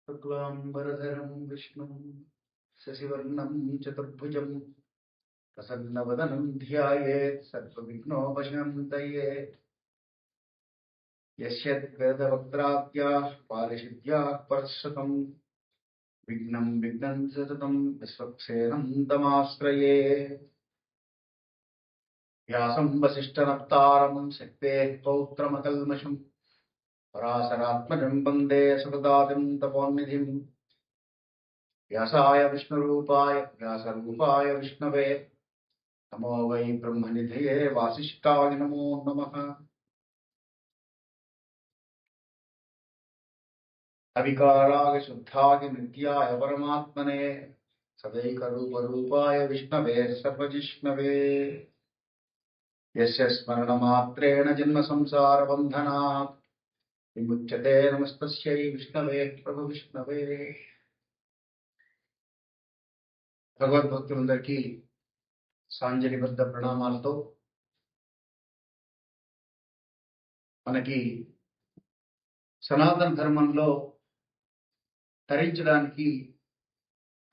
शुक्लाम्बरधरं विष्णुं शशिवर्णं चतुर्भुजं प्रसन्नवदनं ध्यायेत् सर्वविघ्नोपशान्तये। यस्यद्वेदवक्त्राद्याः पारिषद्याः परश्रुतं विघ्नं विघ्नं सततं विश्वक्सेनं तमाश्रये। व्यासं वसिष्ठनप्तारं शक्तेः पौत्रमकल्मषम् पराशरात्मजं वन्दे सुखदादिं तपोनिधिं। व्यासाय विष्णुरूपाय व्यासरूपाय विष्णवे नमो वै ब्रह्मनिधये वासिष्ठाय नमो नमः। अविकाराय शुद्धाय नित्याय परमात्मने सदैकरूपरूपाय विष्णवे सर्वजिष्णवे। यस्य स्मरणमात्रेण जन्मसंसारबन्धनात् विमुच्यते नमस्तस्यै विष्णवे प्रभुविष्णवे। భగవద్భక్తులందరికీ సాంజలిబద్ధ ప్రణామాలతో మనకి సనాతన ధర్మంలో తరించడానికి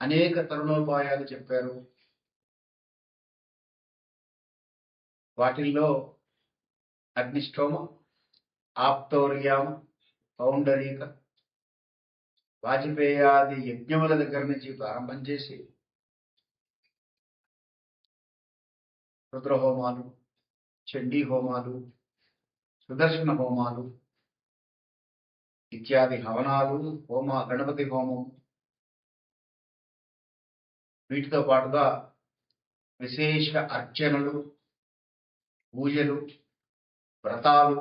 అనేక తరుణోపాయాలు చెప్పారు. వాటిల్లో అగ్నిష్టోమ, ఆప్తోర్యామ, పౌండరీక, వాజపేయాది యజ్ఞముల దగ్గర నుంచి ప్రారంభం చేసి రుద్రహోమాలు, చండీ హోమాలు, సుదర్శన హోమాలు ఇత్యాది హవనాలు, గణపతి హోమం, వీటితో పాటుగా విశేష అర్చనలు, పూజలు, వ్రతాలు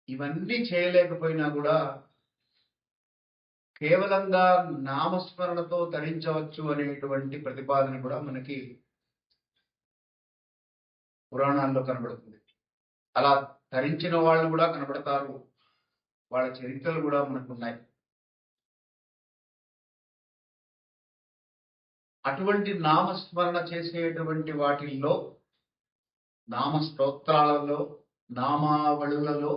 ఇవన్నీ చేయలేకపోయినా కూడా కేవలంగా నామస్మరణతో తరించవచ్చు అనేటువంటి ప్రతిపాదన కూడా మనకి పురాణాల్లో కనబడుతుంది. అలా తరించిన వాళ్ళు కూడా కనబడతారు, వాళ్ళ చరిత్రలు కూడా మనకున్నాయి. అటువంటి నామస్మరణ చేసేటువంటి వాటిల్లో, నామస్తోత్రాలలో, నామావళులలో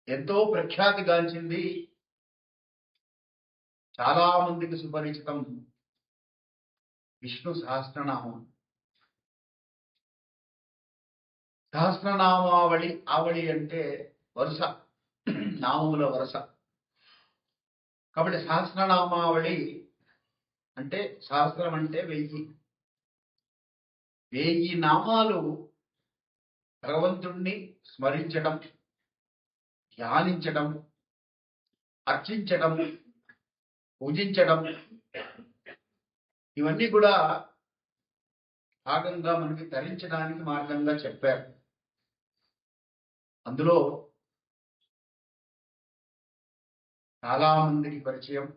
ఎంతో ప్రఖ్యాతిగాంచింది, చాలా మందికి సుపరిచితం విష్ణు సహస్రనామం. సహస్రనామావళి, ఆవళి అంటే వరుస, నామముల వరుస. కాబట్టి సహస్రనామావళి అంటే, సహస్రం అంటే 1000. 1000 నామాలు భగవంతుణ్ణి స్మరించడం, ధ్యానించడం, అర్చించడం, పూజించడం ఇవన్నీ కూడా భాగంగా మనకి తరించడానికి మార్గంగా చెప్పారు. అందులో చాలా మందికి పరిచయం,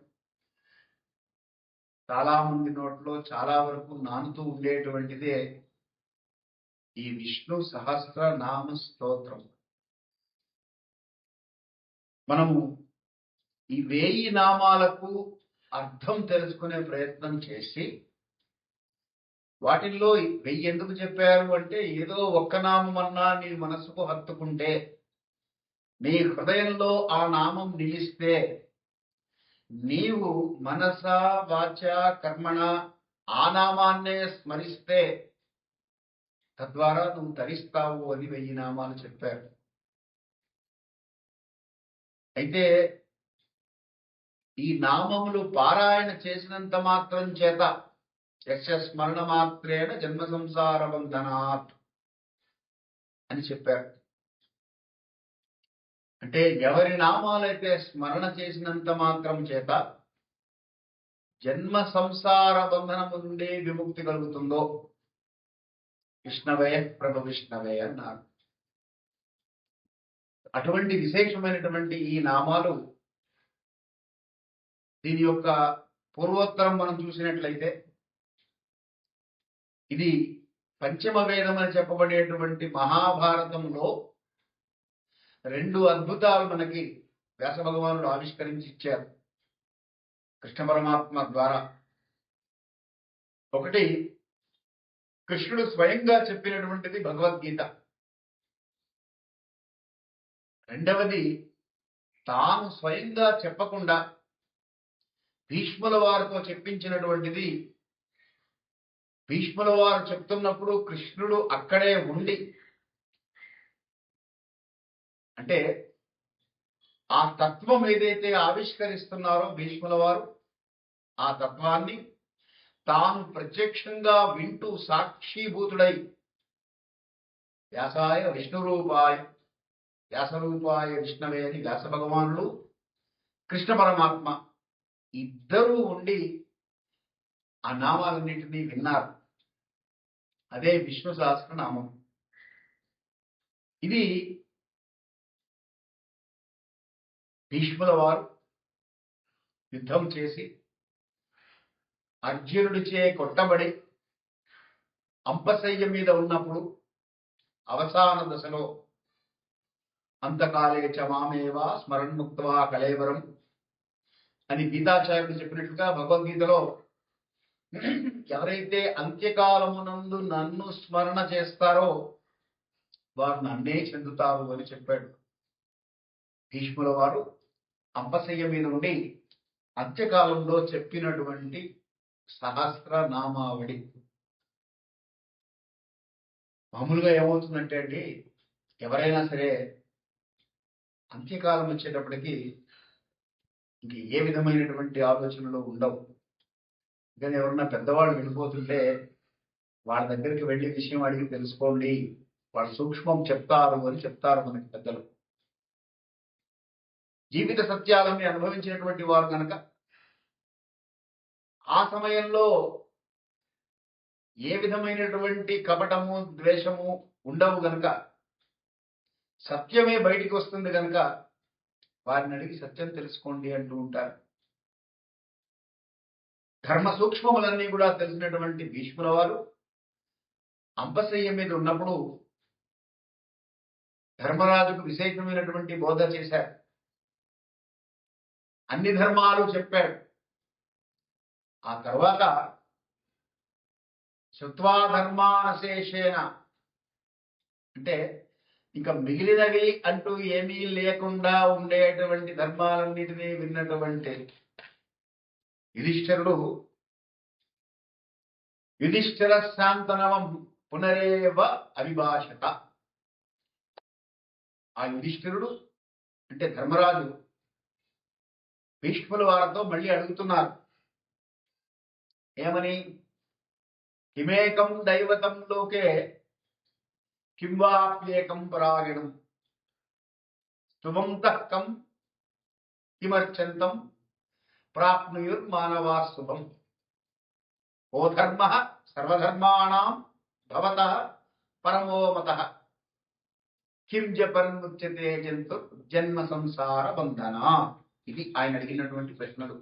చాలా మంది నోట్లో చాలా వరకు నానుతూ ఉండేటువంటిదే ఈ విష్ణు సహస్రనామ స్తోత్రం. మనము ఈ 1000 నామాలకు అర్థం తెలుసుకునే ప్రయత్నం చేసి, వాటిల్లో 1000 ఎందుకు చెప్పారు అంటే, ఏదో ఒక్క నామమన్నా నీ మనసుకు హత్తుకుంటే, నీ హృదయంలో ఆ నామం నిలిస్తే, నీవు మనస వాచ కర్మణ ఆ నామాన్నే స్మరిస్తే తద్వారా నువ్వు తరిస్తావు అని 1000 నామాలు చెప్పారు. అయితే ఈ నామములు పారాయణ చేసినంత మాత్రం చేత యస్య స్మరణ మాత్రేణ జన్మ సంసార బంధనాత్ అని చెప్పారు. అంటే ఎవరి నామాలైతే స్మరణ చేసినంత మాత్రం చేత జన్మ సంసార బంధనము నుండి విముక్తి కలుగుతుందో విష్ణవే ప్రభు విష్ణవే అన్నారు. అటువంటి విశేషమైనటువంటి ఈ నామాలు, దీని యొక్క పూర్వోత్తరం మనం చూసినట్లయితే, ఇది పంచమ వేదం అని చెప్పబడేటువంటి మహాభారతంలో 2 అద్భుతాలు మనకి వ్యాస భగవానుడు ఆవిష్కరించి ఇచ్చారు కృష్ణ పరమాత్మ ద్వారా. ఒకటి కృష్ణుడు స్వయంగా చెప్పినటువంటిది భగవద్గీత. రెండవది తాను స్వయంగా చెప్పకుండా భీష్ముల వారితో చెప్పించినటువంటిది. భీష్ముల వారు చెప్తున్నప్పుడు కృష్ణుడు అక్కడే ఉండి, అంటే ఆ తత్వం ఏదైతే ఆవిష్కరిస్తున్నారో భీష్ముల వారు, ఆ తత్వాన్ని తాను ప్రత్యక్షంగా వింటూ సాక్షిభూతుడై వ్యాసాయ విష్ణురూపాయ వ్యాసరూపాయ విష్ణవే అని వ్యాస భగవానుడు, కృష్ణ పరమాత్మ ఇద్దరూ ఉండి ఆ నామాలన్నింటినీ విన్నారు. అదే విష్ణు సహస్రనామం. ఇది భీష్ముల వారు యుద్ధం చేసి అర్జునుడిచే కొట్టబడి అంపశయ్య మీద ఉన్నప్పుడు అవసాన దశలో అంతకాలే చ మామేవా స్మరణ్ముక్త్వా కళేవరం అని గీతాచార్యుడు చెప్పినట్లుగా భగవద్గీతలో ఎవరైతే అంత్యకాలమునందు నన్ను స్మరణ చేస్తారో వారు నన్నే చెందుతారు అని చెప్పాడు. భీష్ముల వారు అంపశయ్య మీద ఉండి అంత్యకాలంలో చెప్పినటువంటి సహస్రనామావళి. మామూలుగా ఏమవుతుందంటే అండి, ఎవరైనా సరే అంత్యకాలం వచ్చేటప్పటికి ఇంక ఏ విధమైనటువంటి ఆలోచనలు ఉండవు. కానీ ఎవరన్నా పెద్దవాళ్ళు వెళ్ళిపోతుంటే వాళ్ళ దగ్గరికి వెళ్ళి విషయం అడిగి తెలుసుకోండి, వాళ్ళు సూక్ష్మం చెప్తారు అని చెప్తారు మనకి పెద్దలు. జీవిత సత్యాలని అనుభవించినటువంటి వారు కనుక ఆ సమయంలో ఏ విధమైనటువంటి కపటము ద్వేషము ఉండవు గనక సత్యమే బయటికి వస్తుంది కనుక వారిని అడిగి సత్యం తెలుసుకోండి అంటూ ఉంటారు. ధర్మ సూక్ష్మములన్నీ కూడా తెలిసినటువంటి భీష్ముల వారు అంపశయ్య మీద ఉన్నప్పుడు ధర్మరాజుకు విశేషమైనటువంటి బోధ చేశారు. అన్ని ధర్మాలు చెప్పాడు. ఆ తర్వాత శృత్వా ధర్మానశేషేణ, అంటే ఇంకా మిగిలినవి అంటూ ఏమీ లేకుండా ఉండేటువంటి ధర్మాలన్నిటినీ విన్నటువంటి యుధిష్ఠిర శాంతనవం పునరేవ అవిభాషత. ఆ యుధిష్ఠిరుడు అంటే ధర్మరాజు భీష్ముల వారితో మళ్ళీ అడుగుతున్నారు. ఏమని? కిమేకం దైవతం లోకే కింవాప్యేకం పరాయణం శుభంతః కం కిమర్చంతం ప్రాప్నుయుర్మానవా శుభం. ఓ ధర్మ సర్వధర్మాణం భవతః పరమో మతః కిం జపన్ముచ్యతే జంతు జన్మ సంసార బంధన. ఇది ఆయన అడిగినటువంటి ప్రశ్నలు.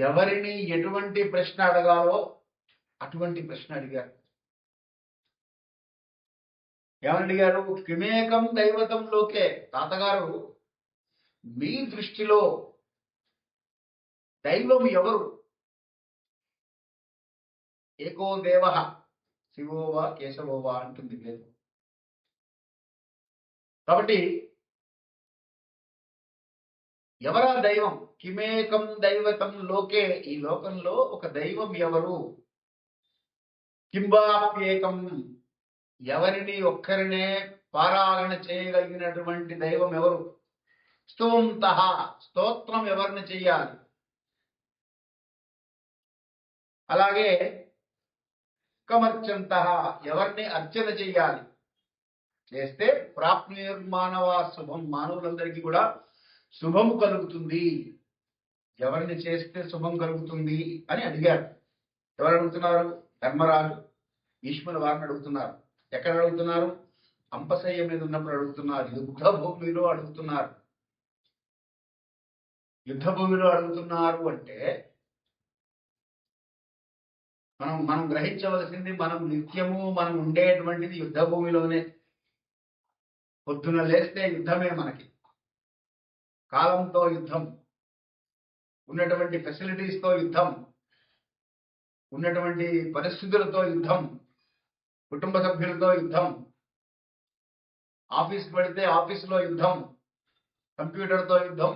ఎవరిని ఎటువంటి ప్రశ్న అడగాలో అటువంటి ప్రశ్న అడిగారు. ఏమని అడిగారు? కిమేకం దైవతంలోకే, తాతగారు మీ దృష్టిలో దైవం ఎవరు? ఏకో దేవ శివోవా కేశవోవా అంటుంది లేదు. కాబట్టి ఎవరా దైవం? కిమేకం దైవతం లోకే, ఈ లోకంలో ఒక దైవం ఎవరు? కింబాప్యేకం, ఎవరిని ఒక్కరినే పారాయణ చేయగలిగినటువంటి దైవం ఎవరు? స్తోంతః, స్తోత్రం ఎవరిని చెయ్యాలి? అలాగే కమర్చంతః, ఎవరిని అర్చన చెయ్యాలి? చేస్తే ప్రాప్నుర్మానవా శుభం, మానవులందరికీ కూడా శుభము కలుగుతుంది. ఎవరిని చేస్తే శుభం కలుగుతుంది అని అడిగారు. ఎవరు అడుగుతున్నారు? ధర్మరాజు భీష్ముల వారిని అడుగుతున్నారు. ఎక్కడ అడుగుతున్నారు? అంపశయ్య మీద ఉన్నప్పుడు అడుగుతున్నారు. యుద్ధ భూమిలో అడుగుతున్నారు. యుద్ధ భూమిలో అడుగుతున్నారు అంటే మనం గ్రహించవలసింది, మనం నిత్యము మనం ఉండేటువంటిది యుద్ధ భూమిలోనే. పొద్దున లేస్తే యుద్ధమే మనకి. కాలంతో యుద్ధం, ఉన్నటువంటి ఫెసిలిటీస్తో యుద్ధం, ఉన్నటువంటి పరిస్థితులతో యుద్ధం, కుటుంబ సభ్యులతో యుద్ధం, ఆఫీస్కి వెళితే ఆఫీసులో యుద్ధం, కంప్యూటర్తో యుద్ధం,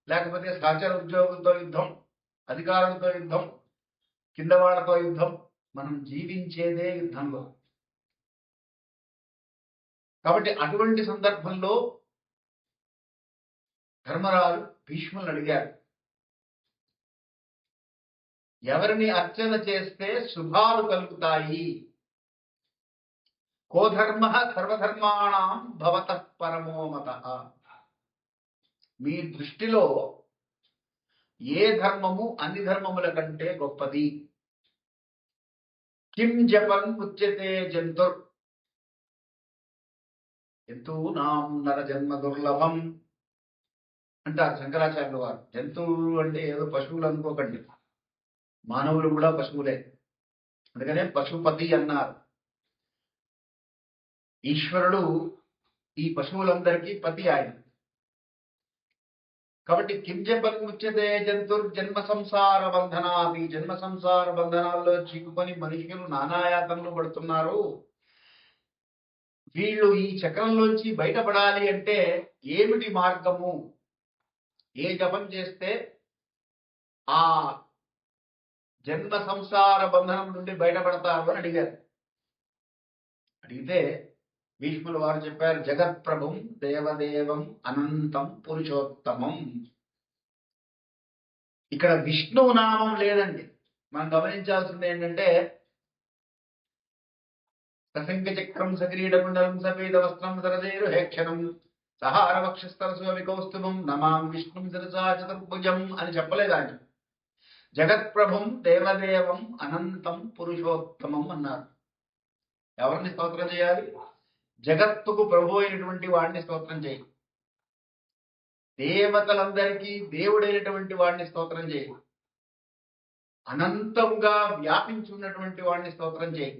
లేకపోతే సహచర ఉద్యోగులతో యుద్ధం, అధికారులతో యుద్ధం, కింద వాళ్ళతో యుద్ధం. మనం జీవించేదే యుద్ధంలో. కాబట్టి అటువంటి సందర్భంలో ధర్మరాజు భీష్ములను అడిగారు, ఎవరిని అర్చన చేస్తే శుభాలు కలుగుతాయి? కో ధర్మ సర్వధర్మాణం భవతః పరమో మతః. మీ దృష్టిలో ఏ ధర్మము అన్ని ధర్మముల కంటే గొప్పది? కిం జపన్ ఉచ్యతే జంతుర్ జంతూనాం నర జన్మ దుర్లభం అంటారు శంకరాచార్యుల వారు. జంతువులు అంటే ఏదో పశువులు అనుకోకండి, మానవులు కూడా పశువులే. అందుకనే పశుపతి అన్నారు. ఈశ్వరుడు ఈ పశువులందరికీ పతి ఆయన. కాబట్టి కింజపన్ ముచ్యతే జంతుర్ జన్మ సంసార బంధనాది. జన్మ సంసార బంధనాల్లో చిక్కుకొని మనుషులు నానాయాతనలు పడుతున్నారు. వీళ్ళు ఈ చక్రంలోంచి బయటపడాలి అంటే ఏమిటి మార్గము? ఏ జపం చేస్తే ఆ జన్మ సంసార బంధనం నుండి బయటపడతారు అని అడిగారు. అడిగితే భీష్ముల వారు చెప్పారు, జగత్ప్రభుం దేవదేవం అనంతం పురుషోత్తమం. ఇక్కడ విష్ణువు నామం లేదండి. మనం గమనించాల్సింది ఏంటంటే, సశంఖ చక్రం సక్రీడకుండలం సపేద వస్త్రం సరదేరు హేక్షణం సహార వక్షస్థరసు వికౌస్తుభం నమాం విష్ణుం శిరసా చతుర్భుజం అని చెప్పలేదు ఆయన. జగత్ప్రభుం దేవదేవం అనంతం పురుషోత్తమం అన్నారు. ఎవరిని స్తోత్రం చేయాలి? జగత్తుకు ప్రభు అయినటువంటి వాడిని స్తోత్రం చేయి. దేవతలందరికీ దేవుడైనటువంటి వాడిని స్తోత్రం చేయి. అనంతంగా వ్యాపించి ఉన్నటువంటి వాడిని స్తోత్రం చేయి.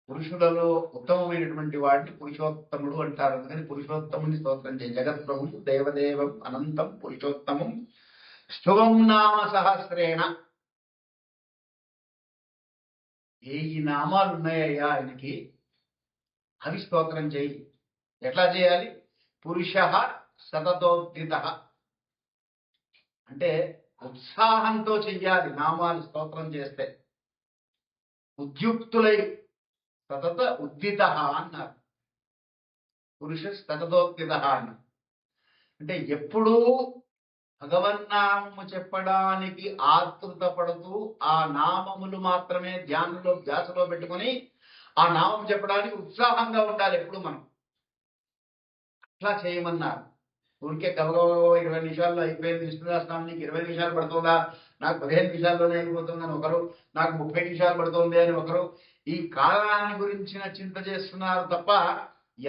పురుషులలో ఉత్తమమైనటువంటి వాడిని పురుషోత్తముడు అంటారు. అందుకని పురుషోత్తముని స్తోత్రం చేయి. జగత్ప్రభు దేవదేవం అనంతం పురుషోత్తమం స్థువం నామ సహస్రేణ. ఈ నామాలు ఉన్నాయ్యా ఆయనకి, అవి స్తోత్రం చేయి. ఎట్లా చేయాలి? పురుష సతతోద్ధిత అంటే ఉత్సాహంతో చెయ్యాలి. నామాలు స్తోత్రం చేస్తే ఉద్యుక్తులై సతత ఉద్ధిత అన్నారు. పురుష సతతోద్ధిత అన్నారు. అంటే ఎప్పుడూ భగవన్నామము చెప్పడానికి ఆతృత పడుతూ ఆ నామములు మాత్రమే ధ్యానంలో ధ్యాసలో పెట్టుకొని ఆ నామం చెప్పడానికి ఉత్సాహంగా ఉండాలి ఎప్పుడు మనం. అట్లా చేయమన్నారు. ఊరికే గబగబా 20 నిమిషాల్లో అయిపోయింది విష్ణుదాసనామం, నీకు 20 నిమిషాలు పడుతుందా, నాకు 15 నిమిషాల్లోనే అయిపోతుందని ఒకరు, నాకు 30 నిమిషాలు పడుతుంది అని ఒకరు. ఈ కాలాన్ని గురించిన చింత చేస్తున్నారు తప్ప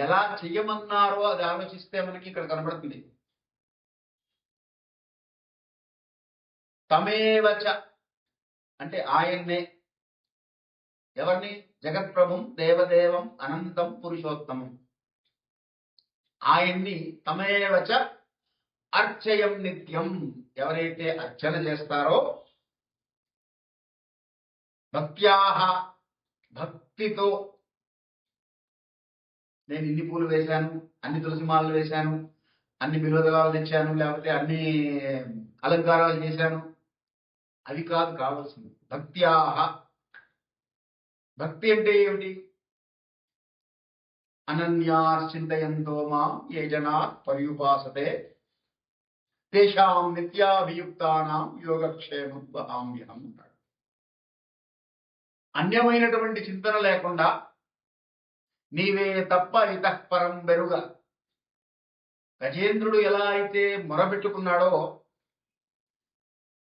ఎలా చెయ్యమన్నారో అది ఆలోచిస్తే మనకి ఇక్కడ కనబడుతుంది. తమేవచ అంటే ఆయన్నే. ఎవరిని? జగత్ప్రభుం దేవదేవం అనంతం పురుషోత్తమం. ఆయన్ని తమేవచ అర్చయం నిత్యం. ఎవరైతే అర్చన చేస్తారో భక్త్యాహ భక్తితో, నేను ఇన్ని పూలు వేశాను, అన్ని తులసిమాలలు వేశాను, అన్ని బిల్వదళాలు తెచ్చాను, లేకపోతే అన్ని అలంకారాలు చేశాను, అవి కాదు కావాల్సింది. భక్త్యాహ. భక్తి అంటే ఏమిటి? అనన్యాశ్చింతయంతో మాం ఏ జనా పర్యుపాసతే తేషాం నిత్యాభియుక్తానాం యోగక్షేమం వహామ్యహం. అన్యమైనటువంటి చింతన లేకుండా నీవే తప్ప ఇతఃపరం బెరుగ. గజేంద్రుడు ఎలా అయితే మొరబెట్టుకున్నాడో,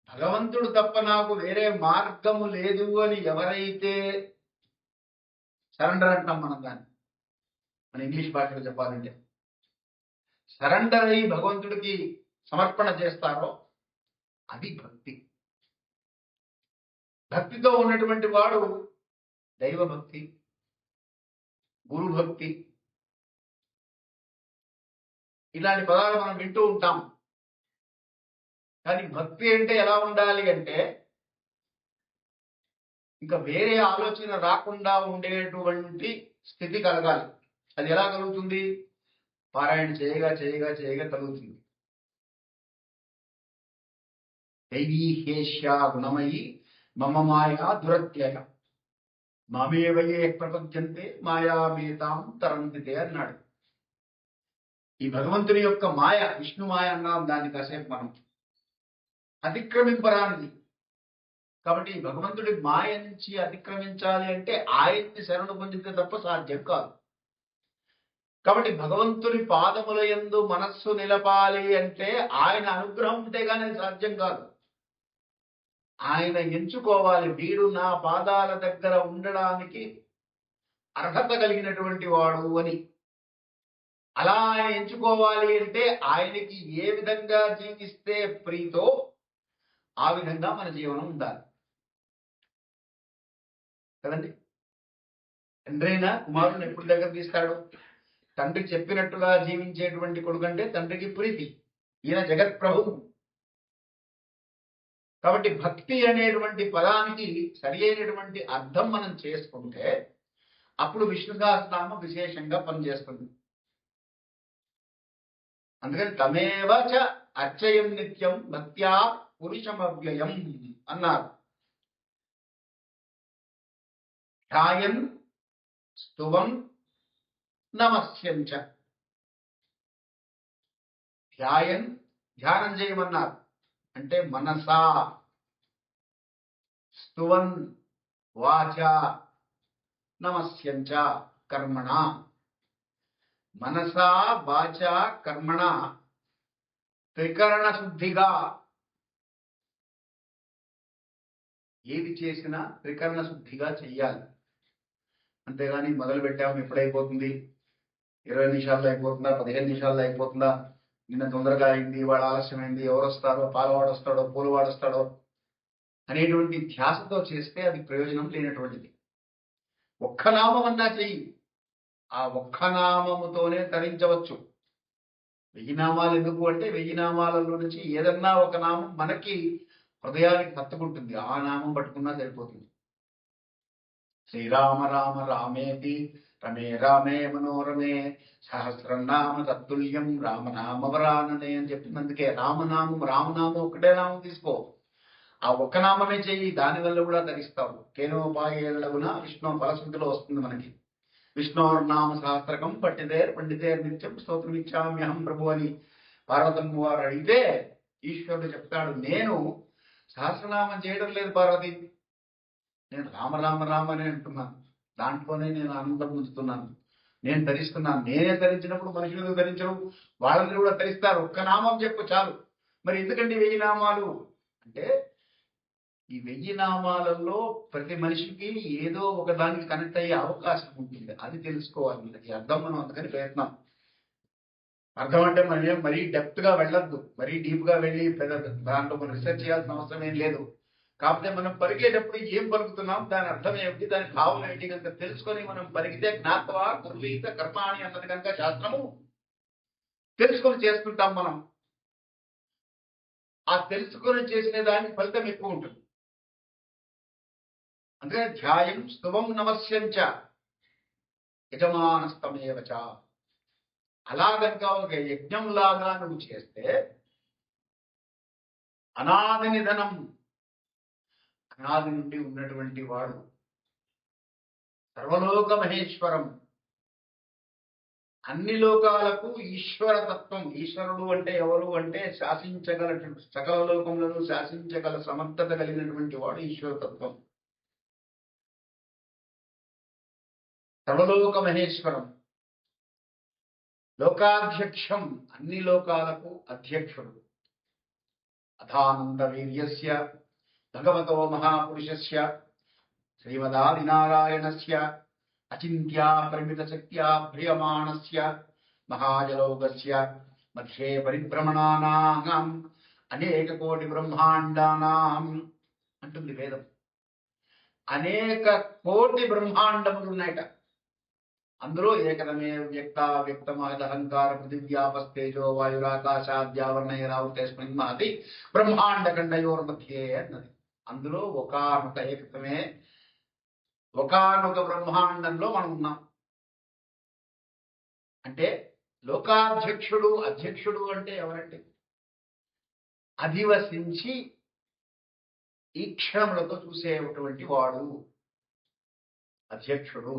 భగవంతుడు తప్ప నాకు వేరే మార్గము లేదు అని ఎవరైతే సరెండర్ అంటాం మనం దాన్ని, మన ఇంగ్లీష్ భాషలో చెప్పాలంటే సరెండర్ అయి భగవంతుడికి సమర్పణ చేస్తారో అది భక్తి. భక్తితో ఉన్నటువంటి వాడు దైవభక్తి, గురుభక్తి, ఇలాంటి పదాలు మనం వింటూ ఉంటాం. కానీ భక్తి అంటే ఎలా ఉండాలి అంటే ఇంకా వేరే ఆలోచన రాకుండా ఉండేటువంటి స్థితి కలగాలి. అది ఎలా కలుగుతుంది? పారాయణ చేయగా చేయగా చేయగా కలుగుతుంది. దైవీహేష్యా గుణమయి మమ మాయా దురత్యయ మామేవయే ప్రపంచంతే మాయామేతాం తరంతితే అన్నాడు. ఈ భగవంతుని యొక్క మాయ, విష్ణు మాయ అన్నాం దాన్ని కాసేపు మనం, అతిక్రమింపరానిది. కాబట్టి భగవంతుడి మాయ నుంచి అతిక్రమించాలి అంటే ఆయన్ని శరణు పొందితే తప్ప సాధ్యం కాదు. కాబట్టి భగవంతుని పాదముల యందు మనస్సు నిలపాలి అంటే ఆయన అనుగ్రహం ఉంటే కానీ సాధ్యం కాదు. ఆయన ఎంచుకోవాలి, వీడు నా పాదాల దగ్గర ఉండడానికి అర్హత కలిగినటువంటి వాడు అని. అలా ఆయన ఎంచుకోవాలి అంటే ఆయనకి ఏ విధంగా జీవిస్తే ప్రీతో ఆ విధంగా మన జీవనం ఉండాలి కదండి. తండ్రి అయినా కుమారుని ఎప్పుడు దగ్గర తీస్తాడు? తండ్రి చెప్పినట్టుగా జీవించేటువంటి కొడుకంటే తండ్రికి ప్రీతి. ఈయన జగత్ ప్రభువు. కాబట్టి భక్తి అనేటువంటి పదానికి సరి అయినటువంటి అర్థం మనం చేసుకుంటే అప్పుడు విష్ణు సహస్రనామం విశేషంగా పనిచేస్తుంది. అందుకని తమేవ చ అర్చయం నిత్యం భక్త్యా పురుషమవ్యయం అన్నారు. ధ్యాయన్ స్తువం నమస్యంచ. ధ్యాయన్ ధ్యానం చేయమన్నారు అంటే మనసా, స్తువన్ వాచ, నమస్యంచ కర్మణ. మనసా వాచ కర్మణ త్రికరణ శుద్ధిగా ఏది చేసినా త్రికరణ శుద్ధిగా చెయ్యాలి. అంతేగాని మొదలు పెట్టాము ఎప్పుడైపోతుంది, 20 నిమిషాల్లో అయిపోతుందా, 15 నిమిషాల్లో అయిపోతుందా, నిన్న తొందరగా అయింది, వాళ్ళ ఆలస్యమైంది, ఎవరు వస్తారో, పాలవాడు వస్తాడో, పూలవాడు వస్తాడో అనేటువంటి ధ్యాసతో చేస్తే అది ప్రయోజనం లేనటువంటిది. ఒక్క నామం అన్నా చెయ్యి, ఆ ఒక్క నామముతోనే తరించవచ్చు. 1000 నామాలు ఎందుకు అంటే 1000 నామాలలో నుంచి ఏదన్నా ఒక నామం మనకి హృదయానికి హత్తుకుంటుంది, ఆ నామం పట్టుకున్నా సరిపోతుంది. శ్రీరామ రామ రామేతి రమే రామే మనోరమే సహస్రనామ తత్తుల్యం రామనామవరాననే అని చెప్పింది. అందుకే రామనామం ఒకటే నామం తీసుకో, ఆ ఒక్క నామమే చెయ్యి, దానివల్ల కూడా ధరిస్తావు. కేనోపాయేళ్ళగున విష్ణు ఫలశుద్ధిలో వస్తుంది మనకి. విష్ణోర్నామ సహస్రకం పండితే నిత్యం స్తోత్రమిచ్చామ్యహం ప్రభు అని పార్వతమ్మ వారు అడిగితే ఈశ్వరుడు చెప్తాడు, నేను సహస్రనామం చేయడం లేదు పార్వతి, నేను రామ రామ రామ అని అంటున్నాను, దాంట్లోనే నేను ఆనందం పొందుతున్నాను, నేను ధరిస్తున్నాను. నేనే ధరించినప్పుడు మనుషులు ధరించరు, వాళ్ళని కూడా ధరిస్తారు. ఒక్క నామం చెప్పు చాలు. మరి ఎందుకండి 1000 నామాలు అంటే, ఈ 1000 నామాలలో ప్రతి మనిషికి ఏదో ఒక దానికి కనెక్ట్ అయ్యే అవకాశం ఉంటుంది, అది తెలుసుకోవాలి. ఈ అర్థం మనం అందుకని ప్రయత్నం. అర్థం అంటే మనం మరీ డెప్త్ గా వెళ్ళొద్దు, మరీ డీప్ గా వెళ్ళి దాంట్లో మనం రీసెర్చ్ చేయాల్సిన అవసరం ఏం లేదు. కాకపోతే మనం పలికేటప్పుడు ఏం పలుకుతున్నాం, దాని అర్థం ఏమిటి, దాని భావం ఏమిటి కనుక తెలుసుకొని మనం పలికితే జ్ఞాత్వా కుర్వీత కర్మాణి అన్నది కనుక శాస్త్రము తెలుసుకొని చేసుకుంటాం మనం. ఆ తెలుసుకొని చేసిన దానికి ఫలితం ఎక్కువ ఉంటుంది. అందుకని ధ్యాయం స్తువం నమస్యంచ యజమానస్తమేవచ. అలా కనుక ఒక యజ్ఞంలాగా నువ్వు చేస్తే అనాది నిధనం, అనాది నుండి ఉన్నటువంటి వాడు, సర్వలోక మహేశ్వరం, అన్ని లోకాలకు ఈశ్వర తత్వం. ఈశ్వరుడు అంటే ఎవరు అంటే శాసించగల, సకల లోకములను శాసించగల సమర్థత కలిగినటువంటి వాడు ఈశ్వరతత్వం. సర్వలోక మహేశ్వరం, లోకాధ్యక్షం, అన్ని లోకాలకు అధ్యక్షుడు. అథానంద వీర్యస్య భగవతో మహాపురుషస్య శ్రీమదాదినారాయణస్య అచింత్యా పరిమిత శక్త్యా ప్రియమాణస్య మహాజలౌకస్య మధ్యే పరిభ్రమణానాం అనేక కోటి బ్రహ్మాండానాం అంటుంది వేదం. అనేక కోటి బ్రహ్మాండములు ఉన్నాయట. అందులో ఏకదమే వ్యక్త వ్యక్త మహదహంకార పృథివ్యాపస్తేజో వాయురాకాశాద్యావర్ణైరావుతేస్మిన్ మహతి బ్రహ్మాండ ఖండయోర్ మధ్యే అన్నది. అందులో ఒకానొక ఏకతమే, ఒకానొక బ్రహ్మాండంలో మనం ఉన్నాం. అంటే లోకాధ్యక్షుడు, అధ్యక్షుడు అంటే ఎవరండి? అధివసించి ఈక్షణములతో చూసేటువంటి వాడు అధ్యక్షుడు.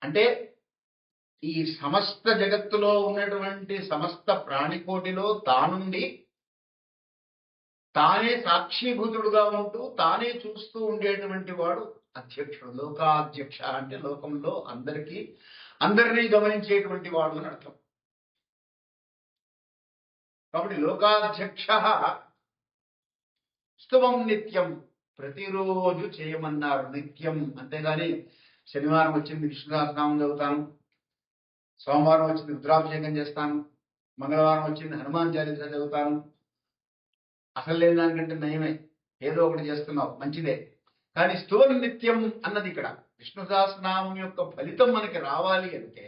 అంటే ఈ సమస్త జగత్తులో ఉన్నటువంటి సమస్త ప్రాణికోటిలో తానుండి తానే సాక్షిభూతుడుగా ఉంటూ తానే చూస్తూ ఉండేటువంటి వాడు అధ్యక్షుడు. లోకాధ్యక్ష అంటే లోకంలో అందరినీ గమనించేటువంటి వాడు అని అర్థం. కాబట్టి లోకాధ్యక్ష స్తువం నిత్యం, ప్రతిరోజు చేయమన్నారు నిత్యం. అంతేగాని శనివారం వచ్చింది విష్ణు సహస్రనామం చదువుతాను, సోమవారం వచ్చింది రుద్రాభిషేకం చేస్తాను, మంగళవారం వచ్చింది హనుమాన్ చాలీస చదువుతాను, అసలు లేని దానికంటే నయమే, ఏదో ఒకటి చేస్తున్నావు, మంచిదే. కానీ స్తువం నిత్యం అన్నది ఇక్కడ విష్ణు సహస్రనామం యొక్క ఫలితం మనకి రావాలి అంటే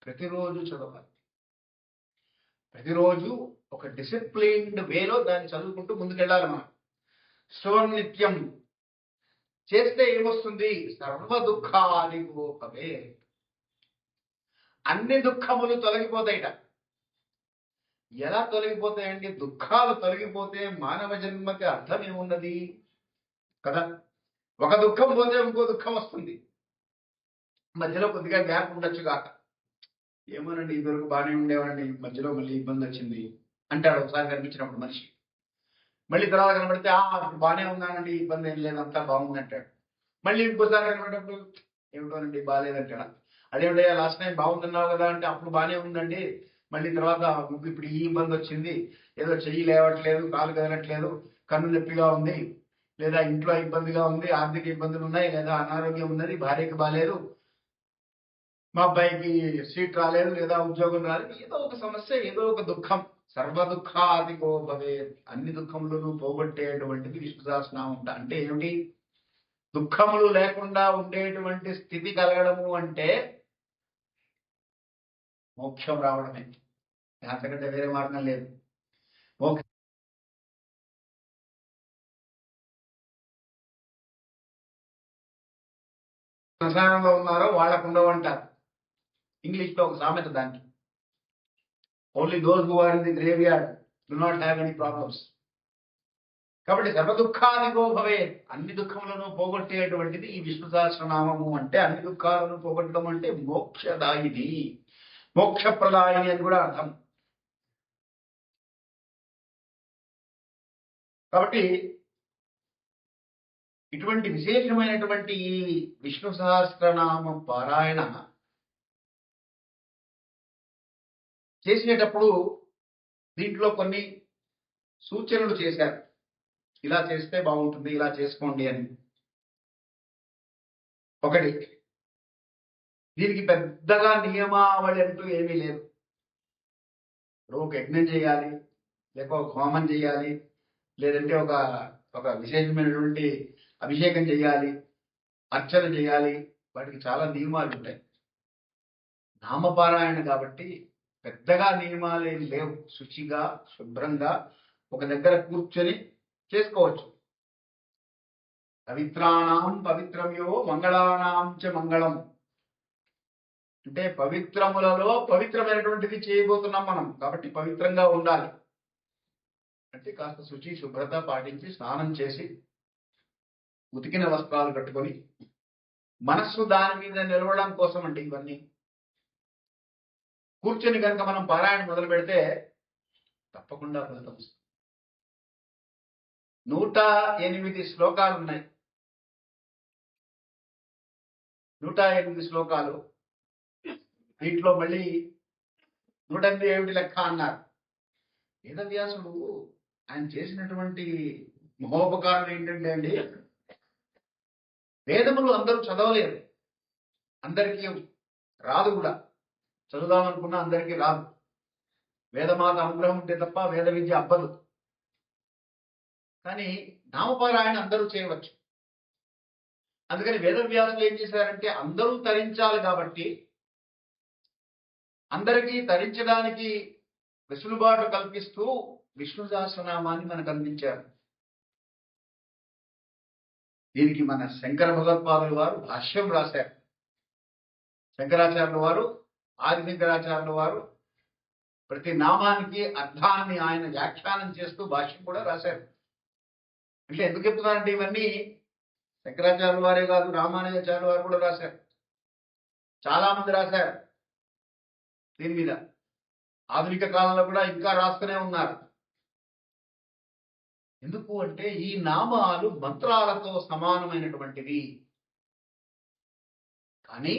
ప్రతిరోజు చదవాలి. ప్రతిరోజు ఒక డిసిప్లిన్డ్ వేలో దాన్ని చదువుకుంటూ ముందుకెళ్ళాలి. మనం స్తువం నిత్యం చేస్తే ఏమొస్తుంది? సర్వ దుఃఖాదిగోపవే, అన్ని దుఃఖములు తొలగిపోతాయిట. ఎలా తొలగిపోతాయండి? దుఃఖాలు తొలగిపోతే మానవ జన్మకి అర్థం ఏమున్నది కదా? ఒక దుఃఖం పోతే ఇంకో దుఃఖం వస్తుంది, మధ్యలో కొద్దిగా గ్యాప్ ఉండొచ్చు కాక, ఏమోనండి ఇదివరకు బాగానే ఉండేవాడిని, మధ్యలో మళ్ళీ ఇబ్బంది వచ్చింది అంటాడు ఒకసారి కనిపించినప్పుడు మనిషి. మళ్ళీ తర్వాత కనబడితే ఇప్పుడు బాగానే ఉన్నానండి, ఇబ్బంది ఏం లేదు, అంతా బాగుంది అంటాడు. మళ్ళీ ఇంకోసారి కనబడినప్పుడు ఏమిటోనండి బాగాలేదంటాడు. అదేమిటయ్యా లాస్ట్ టైం బాగుందన్నావు కదా అంటే అప్పుడు బాగానే ఉందండి, మళ్ళీ తర్వాత ఇప్పుడు ఈ ఇబ్బంది వచ్చింది, ఏదో చెయ్యి లేవట్లేదు, కాలు కదలట్లేదు, కన్ను నొప్పిగా ఉంది, లేదా ఇంట్లో ఇబ్బందిగా ఉంది, ఆర్థిక ఇబ్బందులు ఉన్నాయి, లేదా అనారోగ్యం ఉన్నది, భార్యకి బాగాలేదు, మా అబ్బాయికి సీట్ రాలేదు, లేదా ఉద్యోగం రాలేదు, ఏదో ఒక సమస్య, ఏదో ఒక దుఃఖం. సర్వ దుఃఖాదిగో భవేత్, అన్ని దుఃఖములను పోగొట్టేటువంటిది విష్ణు సహస్రనామం. అంటే ఏమిటి? దుఃఖములు లేకుండా ఉండేటువంటి స్థితి కలగడము అంటే మోక్షం రావడమే, అంతకంటే వేరే మార్గం లేదు. మోక్ష శ్మశానంలో ఉన్నారో వాళ్ళకు ఉండవంటారు. ఇంగ్లీష్లో ఒక సామెత దానికి, only those who are in the graveyard do not have any problems. కాబట్టి సర్వ దుఃఖాదిగో భవే, అన్ని దుఃఖములను పోగొట్టేటువంటిది ఈ విష్ణు సహస్రనామము. అంటే అన్ని దుఃఖాలను పోగొట్టడం అంటే మోక్షదాయిని, మోక్షప్రదాయిని అని కూడా అర్థం. కాబట్టి ఇటువంటి విశేషమైనటువంటి ఈ విష్ణు సహస్రనామ పారాయణ చేసేటప్పుడు దీంట్లో కొన్ని సూచనలు చేశారు, ఇలా చేస్తే బాగుంటుంది, ఇలా చేసుకోండి అని. ఒకటి, దీనికి పెద్దగా నియమావళి అంటూ ఏమీ లేదు. ఒక యజ్ఞం చేయాలి, లేక ఒక హోమం చేయాలి, లేదంటే ఒక విశేషమైనటువంటి అభిషేకం చేయాలి, అర్చన చేయాలి, వాటికి చాలా నియమాలు ఉంటాయి. నామపారాయణ కాబట్టి పెద్దగా నియమాలు ఏమి లేవు. శుచిగా శుభ్రంగా ఒక దగ్గర కూర్చొని చేసుకోవచ్చు. పవిత్రాణం పవిత్రమ్యో మంగళానాం చ మంగళం, అంటే పవిత్రములలో పవిత్రమైనటువంటిది చేయబోతున్నాం మనం, కాబట్టి పవిత్రంగా ఉండాలి. అంటే కాస్త శుచి శుభ్రత పాటించి స్నానం చేసి ఉతికిన వస్త్రాలు కట్టుకొని మనస్సు దాని మీద నిలవడం కోసం అంటే ఇవన్నీ. కూర్చొని కనుక మనం పారాయణ మొదలు పెడితే తప్పకుండా ఫలితం వస్తుంది. 108 శ్లోకాలు ఉన్నాయి. 108 శ్లోకాలు. దీంట్లో మళ్ళీ 108 ఏమిటి లెక్క అన్నారు. వేదవ్యాసుడు ఆయన చేసినటువంటి మహోపకారం ఏంటంటే అండి, వేదములు అందరూ చదవలేరు, అందరికీ రాదు కూడా, చదువుదామనుకున్నా అందరికీ రాదు. వేదమాత అనుగ్రహం ఉంటే తప్ప వేద విద్య అబ్బదు. కానీ నామపారాయణ అందరూ చేయవచ్చు. అందుకని వేదవ్యాసులు ఏం చేశారంటే అందరూ తరించాలి కాబట్టి అందరికీ తరించడానికి వెసులుబాటు కల్పిస్తూ విష్ణు సహస్రనామాన్ని మనకు అందించారు. దీనికి మన శంకర భగవత్పాదుల వారు భాష్యం రాశారు. శంకరాచార్యుల వారు ఆదిశంకరాచార్యుల వారు ప్రతి నామానికి అర్థాన్ని ఆయన వ్యాఖ్యానం చేస్తూ భాష్యం కూడా రాశారు. అంటే ఎందుకు చెప్తున్నారంటే ఇవన్నీ శంకరాచార్యుల వారే కాదు, రామానుజాచార్యుల వారు కూడా రాశారు, చాలా మంది రాశారు దీని మీద. ఆధునిక కాలంలో కూడా ఇంకా రాస్తూనే ఉన్నారు. ఎందుకు అంటే ఈ నామాలు మంత్రాలతో సమానమైనటువంటివి. కానీ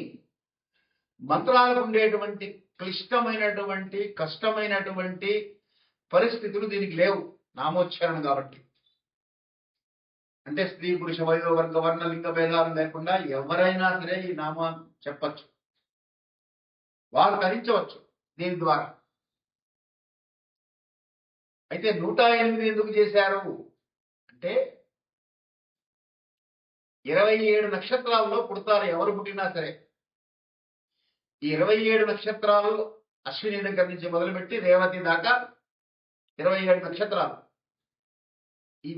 మంత్రాలకు ఉండేటువంటి క్లిష్టమైనటువంటి కష్టమైనటువంటి పరిస్థితులు దీనికి లేవు నామోచ్చారణ కాబట్టి. అంటే స్త్రీ పురుష వయో వర్గ వర్ణ లింగ భేదాలు లేకుండా ఎవరైనా సరే ఈ నామాన్ని చెప్పచ్చు, వారు ధరించవచ్చు దీని ద్వారా. అయితే 108 ఎందుకు చేశారు అంటే 27 నక్షత్రాల్లో పుడతారు ఎవరు పుట్టినా సరే. ఈ 27 నక్షత్రాలు అశ్విని దగ్గర నుంచి మొదలుపెట్టి రేవతి దాకా 27 నక్షత్రాలు. ఈ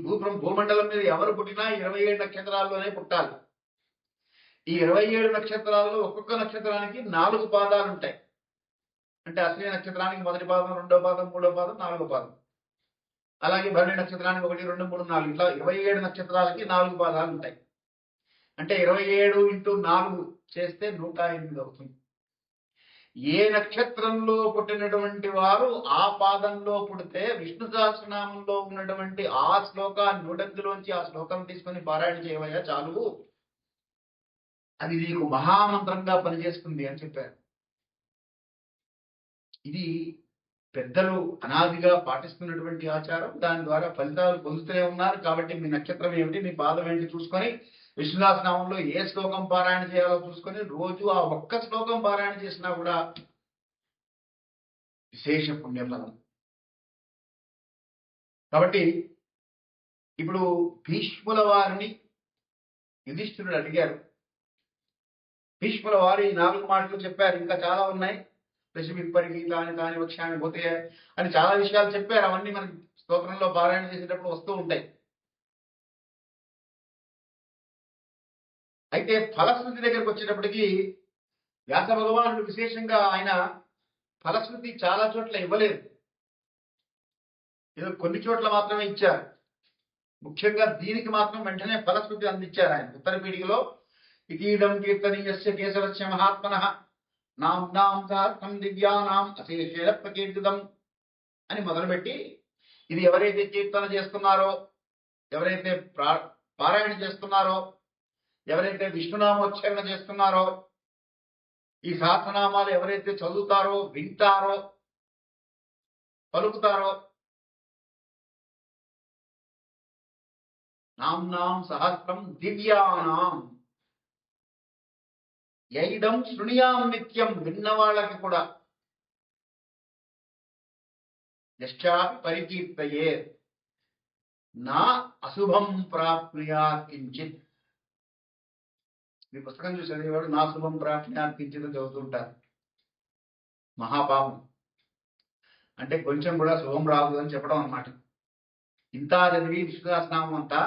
భూమండలం మీద ఎవరు పుట్టినా 27 నక్షత్రాల్లోనే పుట్టాలి. ఈ 27 నక్షత్రాల్లో ఒక్కొక్క నక్షత్రానికి 4 పాదాలు ఉంటాయి. అంటే అశ్విని నక్షత్రానికి మొదటి పాదం, రెండో పాదం, మూడో పాదం, నాలుగో పాదం. అలాగే భరణి నక్షత్రానికి 1, 2, 3, 4 ఇట్లా 27 నక్షత్రాలకి 4 పాదాలు ఉంటాయి. అంటే 27 × 4 చేస్తే 108 అవుతుంది. ఏ నక్షత్రంలో పుట్టినటువంటి వారు ఆ పాదంలో పుడితే విష్ణు సహస్రనామంలో ఉన్నటువంటి ఆ శ్లోకాన్ని 108లోంచి ఆ శ్లోకం తీసుకొని పారాయణ చేయవయ్యా చాలు, అది నీకు మహామంత్రంగా పనిచేస్తుంది అని చెప్పారు. ఇది పెద్దలు అనాదిగా పాటిస్తున్నటువంటి ఆచారం. దాని ద్వారా ఫలితాలు పొందుతూనే ఉన్నారు. కాబట్టి మీ నక్షత్రం ఏమిటి, మీ పాదం ఏంటి చూసుకొని విష్ణుదాసనామంలో ఏ శ్లోకం పారాయణ చేయాలో చూసుకొని రోజు ఆ ఒక్క శ్లోకం పారాయణ చేసినా కూడా విశేష పుణ్యఫలం. కాబట్టి ఇప్పుడు భీష్ముల వారిని యుధిష్ఠిరుడు అడిగారు. భీష్ముల వారు ఈ 4 మాటలు చెప్పారు. ఇంకా చాలా ఉన్నాయి. దశమిప్పటికి తాని వక్ష్యాన్ని పోతే అని చాలా విషయాలు చెప్పారు. అవన్నీ మనకి స్తోత్రంలో పారాయణ చేసేటప్పుడు వస్తూ ఉంటాయి. అయితే ఫలశ్రుతి దగ్గరకు వచ్చేటప్పటికి వ్యాస భగవానుడు విశేషంగా ఆయన ఫలశ్రుతి చాలా చోట్ల ఇవ్వలేదు, ఏదో కొన్ని చోట్ల మాత్రమే ఇచ్చారు. ముఖ్యంగా దీనికి మాత్రం వెంటనే ఫలశ్రుతి అందించారు ఆయన. ఉత్తర పీఠికలో ఇదీదం కీర్తనీయస్య కేశవస్య మహాత్మనః నామ్నాం సహస్రం దివ్యానాం అశేషేణ ప్రకీర్తితం అని మొదలుపెట్టి, ఇది ఎవరైతే కీర్తన చేస్తున్నారో, ఎవరైతే పారాయణ చేస్తున్నారో, ఎవరైతే విష్ణునామోచ్చరణ చేస్తున్నారో, ఈ సహస్రనామాలు ఎవరైతే చదువుతారో, వింటారో, పలుకుతారో, నామ్నాం సహస్రం దివ్యానాం యైదం శృణుయాం నిత్యం, విన్న వాళ్ళకి కూడా యశ్చాపి పరికీర్తయే నా అశుభం ప్రాప్నుయాత్ కించిత్. ఈ పుస్తకం చూసి చదివేవాడు నా శుభం ప్రాప్నుయాత్ కించిత్ చదువుతుంటారు. మహాపాపం. అంటే కొంచెం కూడా శుభం రాదు అని చెప్పడం అన్నమాట. ఇంత చదివి విష్ణుదాసనామం అంతా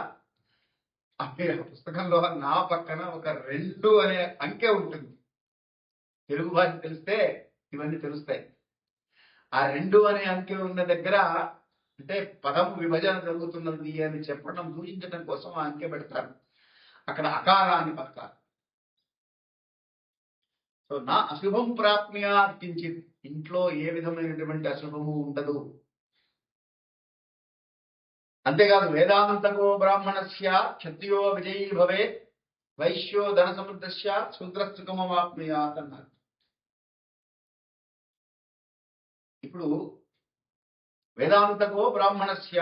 ఆ పుస్తకంలో నా పక్కన ఒక 2 అనే అంకె ఉంటుంది. తెలుగు భాష తెలిస్తే ఇవన్నీ తెలుస్తాయి. ఆ 2 అనే అంకె ఉన్న దగ్గర అంటే పదం విభజన జరుగుతున్నది అని చెప్పడం, సూచించడం కోసం ఆ అంకె పెడతారు. అక్కడ అకారాన్ని పలకాలి. సో నా అశుభం ప్రాప్నుయాత్ కించిత్, ఇంట్లో ఏ విధమైనటువంటి అశుభము ఉండదు. అంతేకాదు వేదాంతకో బ్రాహ్మణస్య క్షత్రియో విజయీ భవేత్ వైశ్యో ధన సమృద్ధస్య శూద్రసుఖమవాప్నుయాత్ అన్నారు. ఇప్పుడు వేదాంతకో బ్రాహ్మణస్య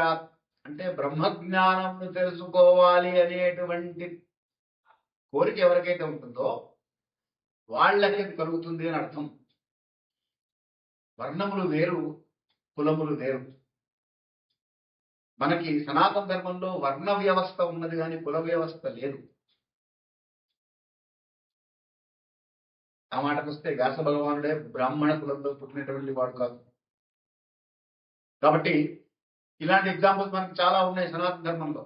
అంటే బ్రహ్మజ్ఞానంను తెలుసుకోవాలి అనేటువంటి కోరిక ఎవరికైతే ఉంటుందో వాళ్ళకి కలుగుతుంది అని అర్థం. వర్ణములు వేరు, కులములు వేరు. మనకి సనాతన ధర్మంలో వర్ణ వ్యవస్థ ఉన్నది కానీ కుల వ్యవస్థ లేదు. ఆ మాటకు వస్తే వ్యాస భగవానుడే బ్రాహ్మణ కులంలో పుట్టినటువంటి వాడు కాదు. కాబట్టి ఇలాంటి ఎగ్జాంపుల్స్ మనకి చాలా ఉన్నాయి సనాతన ధర్మంలో.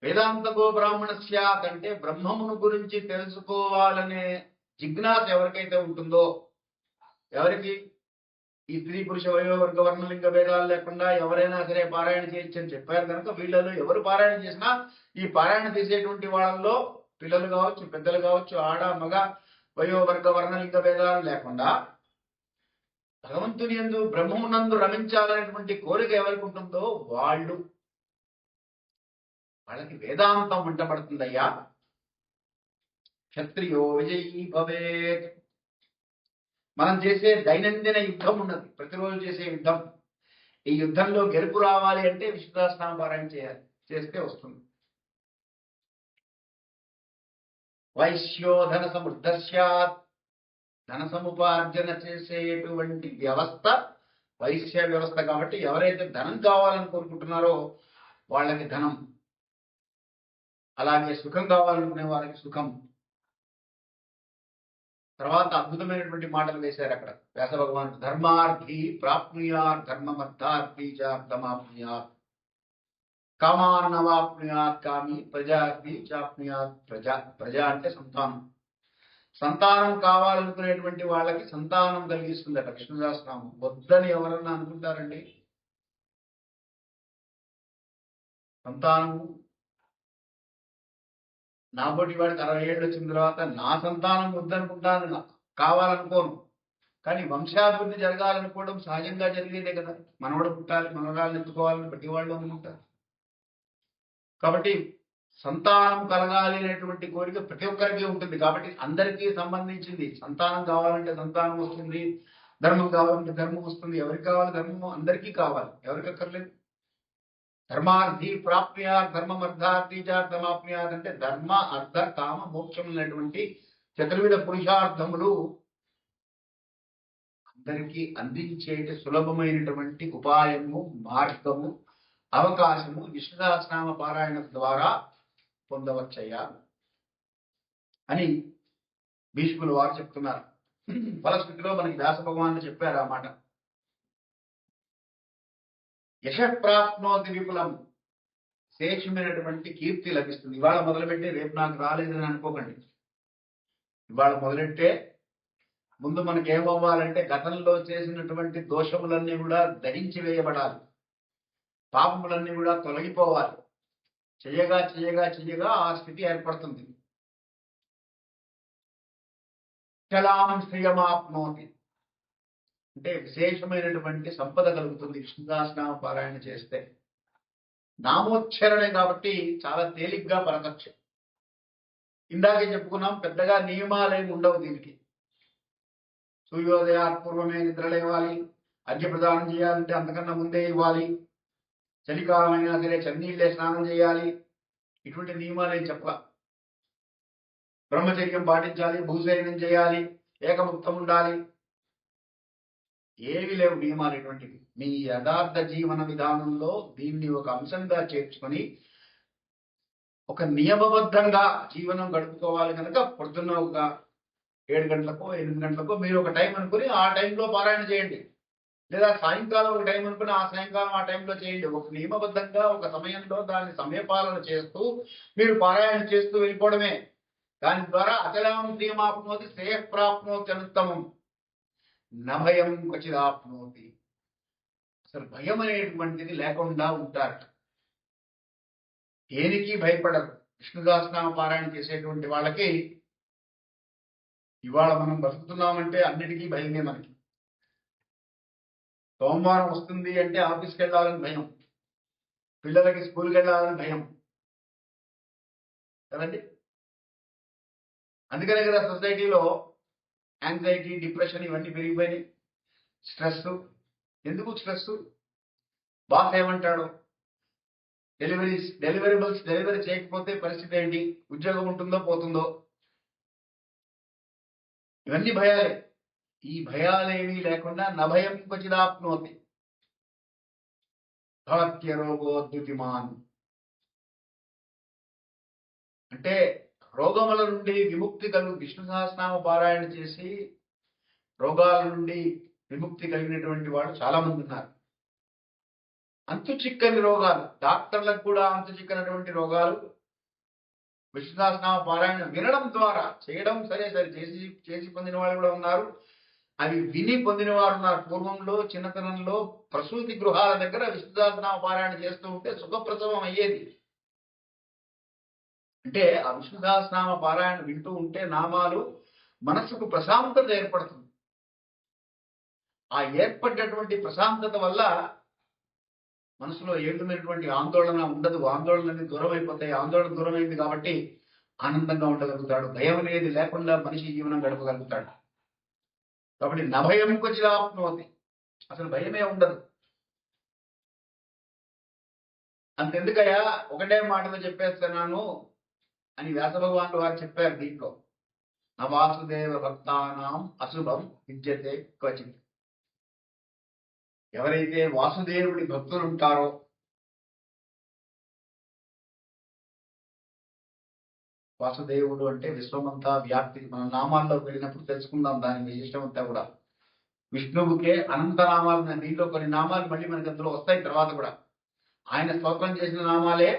వేదాంతకో బ్రాహ్మణస్య అంటే బ్రహ్మమును గురించి తెలుసుకోవాలనే జిజ్ఞాస ఎవరికైతే ఉంటుందో, ఎవరికి ఈ స్త్రీ పురుష వయోవర్గ వర్ణలింగ భేదాలు లేకుండా ఎవరైనా సరే పారాయణ చేయొచ్చు అని చెప్పారు కనుక వీళ్ళలో ఎవరు పారాయణ చేసినా ఈ పారాయణ చేసేటువంటి వాళ్ళల్లో పిల్లలు కావచ్చు, పెద్దలు కావచ్చు, ఆడ మగ వయోవర్గ వర్ణలింగ భేదాలు లేకుండా భగవంతుని యందు బ్రహ్మమునందు రమించాలనేటువంటి కోరిక ఎవరికి ఉంటుందో వాళ్ళకి వేదాంతం వంటపడుతుందయ్యా. క్షత్రియో విజయీ భవేత్. మనం చేసే దైనందిన యుద్ధం ఉన్నది, ప్రతిరోజు చేసే యుద్ధం. ఈ యుద్ధంలో గెలుపు రావాలి అంటే విష్ణు సహస్రనామ పారాయణ చేయాలి, చేస్తే వస్తుంది. వైశ్యో ధన సమృద్ధస్యాత్. ధన సముపార్జన చేసేటువంటి వ్యవస్థ వైశ్య వ్యవస్థ కాబట్టి ఎవరైతే ధనం కావాలని కోరుకుంటున్నారో వాళ్ళకి ధనం, అలాగే సుఖం కావాలనుకునే వాళ్ళకి సుఖం. తర్వాత అద్భుతమైనటువంటి మాటలు వేశారు అక్కడ వ్యాస భగవానుడు. ధర్మార్థి ప్రాప్నుయాత్ ధర్మమర్థార్థి చాప్తమాప్నుయాత్ కామాన్నవాప్నుయాత్ కామి ప్రజార్థి చాప్నుయాత్ ప్రజ అంటే సంతానం. సంతానం కావాలనుకునేటువంటి వాళ్ళకి సంతానం కలిగిస్తుందట విష్ణు సహస్రనామం. వద్దని ఎవరన్నా అనుకుంటారండి? సంతానము నాబోటి వాడికి 60 ఏళ్ళు వచ్చిన తర్వాత నా సంతానం వద్దనుకుంటాను, కావాలనుకోను. కానీ వంశాభివృద్ధి జరగాలనుకోవడం సహజంగా జరిగేదే కదా. మనవడు పుట్టాలి, మనవరాలను ఎత్తుకోవాలని ప్రతి వాళ్ళు అనుకుంటారు. కాబట్టి సంతానం కలగాలి అనేటువంటి కోరిక ప్రతి ఒక్కరికి ఉంటుంది. కాబట్టి అందరికీ సంబంధించింది. సంతానం కావాలంటే సంతానం వస్తుంది, ధర్మం కావాలంటే ధర్మం వస్తుంది. ఎవరికి కావాలి ధర్మం? అందరికీ కావాలి, ఎవరికి అక్కర్లేదు. ధర్మార్థి ప్రాప్నుయాత్ ధర్మమర్థార్థి చార్థమాప్నుయాత్ అంటే ధర్మ అర్థ కామ మోక్షం అనేటువంటి చతుర్విధ పురుషార్థములు అందరికీ అందించేటి సులభమైనటువంటి ఉపాయము, మార్గము, అవకాశము విష్ణు సహస్రనామ పారాయణ ద్వారా పొందవచ్చయ్యా అని భీష్ములు వారు చెప్తున్నారు. ఫలశ్రుతిలో మనకి వ్యాస భగవానుడు చెప్పారు ఆ మాట. యశప్రాప్నోతి విపులం. శేషమైనటువంటి కీర్తి లభిస్తుంది. ఇవాళ మొదలుపెట్టి రేపు నాకు రాలేదని అనుకోకండి. ఇవాళ మొదలెట్టే ముందు మనకి ఏమవ్వాలంటే గతంలో చేసినటువంటి దోషములన్నీ కూడా దహించి వేయబడాలి, పాపములన్నీ కూడా తొలగిపోవాలి. చెయ్యగా చెయ్యగా చెయ్యగా ఆ స్థితి ఏర్పడుతుంది. చలాం శ్రియమాప్నోతి అంటే విశేషమైనటువంటి సంపద కలుగుతుంది విష్ణు సహస్రనామ పారాయణ చేస్తే. నామోచ్చరణే కాబట్టి చాలా తేలిగ్గా పలకచ్చు. ఇందాకే చెప్పుకున్నాం, పెద్దగా నియమాలేమి ఉండవు దీనికి. సూర్యోదయాత్పూర్వమే నిద్రలేవాలి, అర్ఘ్య ప్రదానం చేయాలంటే అంతకన్నా ముందే ఇవ్వాలి, చలికాలం అయినా సరే చన్నీళ్ళే స్నానం చేయాలి, ఇటువంటి నియమాలేం చెప్ప. బ్రహ్మచర్యం పాటించాలి, భూశయనం చేయాలి, ఏకముక్తం ఉండాలి, ఏవి లేవు నియమాలు ఇటువంటివి. మీ యథార్థ జీవన విధానంలో దీన్ని ఒక అంశంగా చేర్చుకొని ఒక నియమబద్ధంగా జీవనం గడుపుకోవాలి కనుక పొద్దున్న ఒక 7 గంటలకో 8 గంటలకో మీరు ఒక టైం అనుకుని ఆ టైంలో పారాయణ చేయండి. లేదా సాయంకాలం ఒక టైం అనుకుని ఆ సాయంకాలం ఆ టైంలో చేయండి. ఒక నియమబద్ధంగా ఒక సమయంలో దాన్ని సమయపాలన చేస్తూ మీరు పారాయణ చేస్తూ వెళ్ళిపోవడమే. దాని ద్వారా అచలాం శ్రియమాప్నోతి శ్రేయఃప్రాప్నోతి అనుత్తమం నభయం క్వచిదాప్నోతి. అసలు భయం అనేటువంటిది లేకుండా ఉంటారు, దేనికి భయపడరు. విష్ణు సహస్రనామ పారాయణ చేసేటువంటి వాళ్ళకి ఇవాళ మనం బతుకుతున్నామంటే అన్నిటికీ భయమే. మనకి సోమవారం వస్తుంది అంటే ఆఫీస్కి వెళ్ళాలని భయం, పిల్లలకి స్కూల్కి వెళ్ళాలని భయం కదండి. అందుకనే కదా సొసైటీలో యాంగ్జైటీ, డిప్రెషన్ ఇవన్నీ పెరిగిపోయినాయి. స్ట్రెస్. ఎందుకు స్ట్రెస్? బాస్ ఏమంటాడు, డెలివరబుల్స్ డెలివరీ చేయకపోతే పరిస్థితి ఏంటి, ఉద్యోగం ఉంటుందో పోతుందో, ఇవన్నీ భయాలే. ఈ భయాలేమీ లేకుండా నభయం క్వచిదాప్నోతి భవత్య రోగోద్యుతిమాన్ అంటే రోగముల నుండి విముక్తి విష్ణు సహస్రనామ పారాయణ చేసి రోగాల నుండి విముక్తి కలిగినటువంటి వాడు చాలా మంది ఉన్నారు. అంతు చిక్కని రోగాలు, డాక్టర్లకు కూడా అంతు చిక్కనటువంటి రోగాలు విష్ణు సహస్రనామ పారాయణ వినడం ద్వారా, చేయడం సరే సరే చేసి పొందిన వాళ్ళు కూడా ఉన్నారు, అవి విని పొందిన వారు ఉన్నారు. పూర్వంలో చిన్నతనంలో ప్రసూతి గృహాల దగ్గర విష్ణు సహస్రనామ పారాయణ చేస్తూ ఉంటే సుఖప్రసవం అయ్యేది. అంటే ఆ విష్ణు సహస్రనామ పారాయణ వింటూ ఉంటే నామాలు మనస్సుకు ప్రశాంతత ఏర్పడుతుంది. ఆ ఏర్పడినటువంటి ప్రశాంతత వల్ల మనసులో ఏ విధమైనటువంటి ఆందోళన ఉండదు. ఆందోళనని దూరం అయిపోతాయి. ఆందోళన దూరం అయింది కాబట్టి ఆనందంగా ఉండగలుగుతాడు. భయం అనేది లేకుండా మనిషి జీవనం గడపగలుగుతాడు. కాబట్టి నభయం క్వచిదాప్నోతి, అసలు భయమే ఉండదు. అంతెందుకయ్యా ఒకటే మాటలో చెప్పేస్తున్నాను అని వ్యాస భగవానుడు వారు చెప్పారు దీంట్లో. నవాసుదేవ భక్తానాం అశుభం విద్యతే క్వచిత్. ఎవరైతే వాసుదేవుడి భక్తులు ఉంటారో, వాసుదేవుడు అంటే విశ్వమంతా వ్యాప్తి. మన నామాల్లోకి వెళ్ళినప్పుడు తెలుసుకుందాం దాని విశిష్టం అంతా కూడా. విష్ణువుకే అనంత నామాలు ఉన్నాయి. దీంట్లో కొన్ని నామాలు మళ్ళీ మనకి అందులో వస్తాయి తర్వాత కూడా. ఆయన స్తోత్రం చేసిన నామాలే,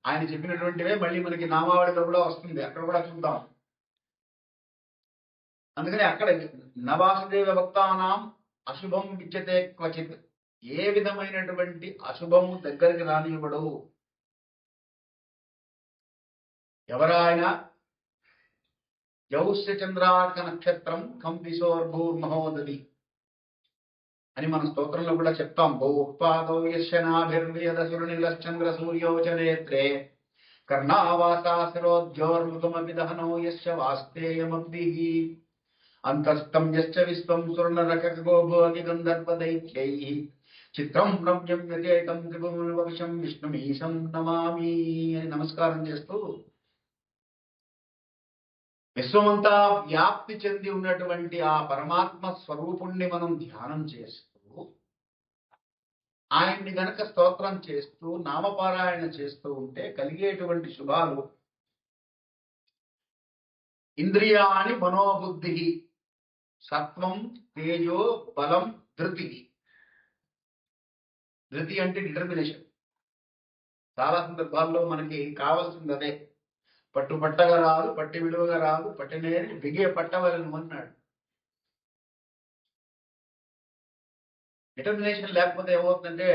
ఆయన చెప్పినటువంటివే మళ్ళీ మనకి నామావళిలో కూడా వస్తుంది. అక్కడ కూడా చూద్దాం. అందుకని అక్కడ నవాసుదేవ భక్తానాం అశుభం విద్యతే క్వచిత్. ఏ విధమైనటువంటి అశుభము దగ్గరికి రానివ్వడు. ఎవరాయన? జౌస్య చంద్రార్క నక్షత్రం కంపిశోర్భూర్మహోదది అని మన స్తోత్రంలో కూడా చెప్తాం. బౌపాదో యశనాభిర్వేదసురునిలశ్చంద్ర సూర్యోచ నేత్రే కర్ణావాసాశిరోద్యోర్ముఖమపి దహనో యస్య వాస్తేయమబ్దిః అంతస్థం యశ్చ విశ్వం సుర్ణరకగోభోగి గంధర్వదైత్యైః చిత్రం రమ్యం యజేతం త్రిభువనవశం విష్ణుమీశం నమామి అని నమస్కారం చేస్తూ విశ్వమంతా వ్యాప్తి చెంది ఉన్నటువంటి ఆ పరమాత్మ స్వరూపుణ్ణి మనం ధ్యానం చేస్తూ, ఆయన్ని గనక స్తోత్రం చేస్తూ నామపారాయణ చేస్తూ ఉంటే కలిగేటువంటి శుభాలు ఇంద్రియాణి మనోబుద్ధి సత్వం తేజో బలం ధృతి. ధృతి అంటే డిటర్మినేషన్. చాలా సందర్భాల్లో మనకి కావాల్సింది అదే. పట్టు పట్టగా రాదు, పట్టి విలువగా రాదు, పట్టినేరి బిగే పట్టవలను అన్నాడు. డిటర్మినేషన్ లేకపోతే ఏమవుతుందంటే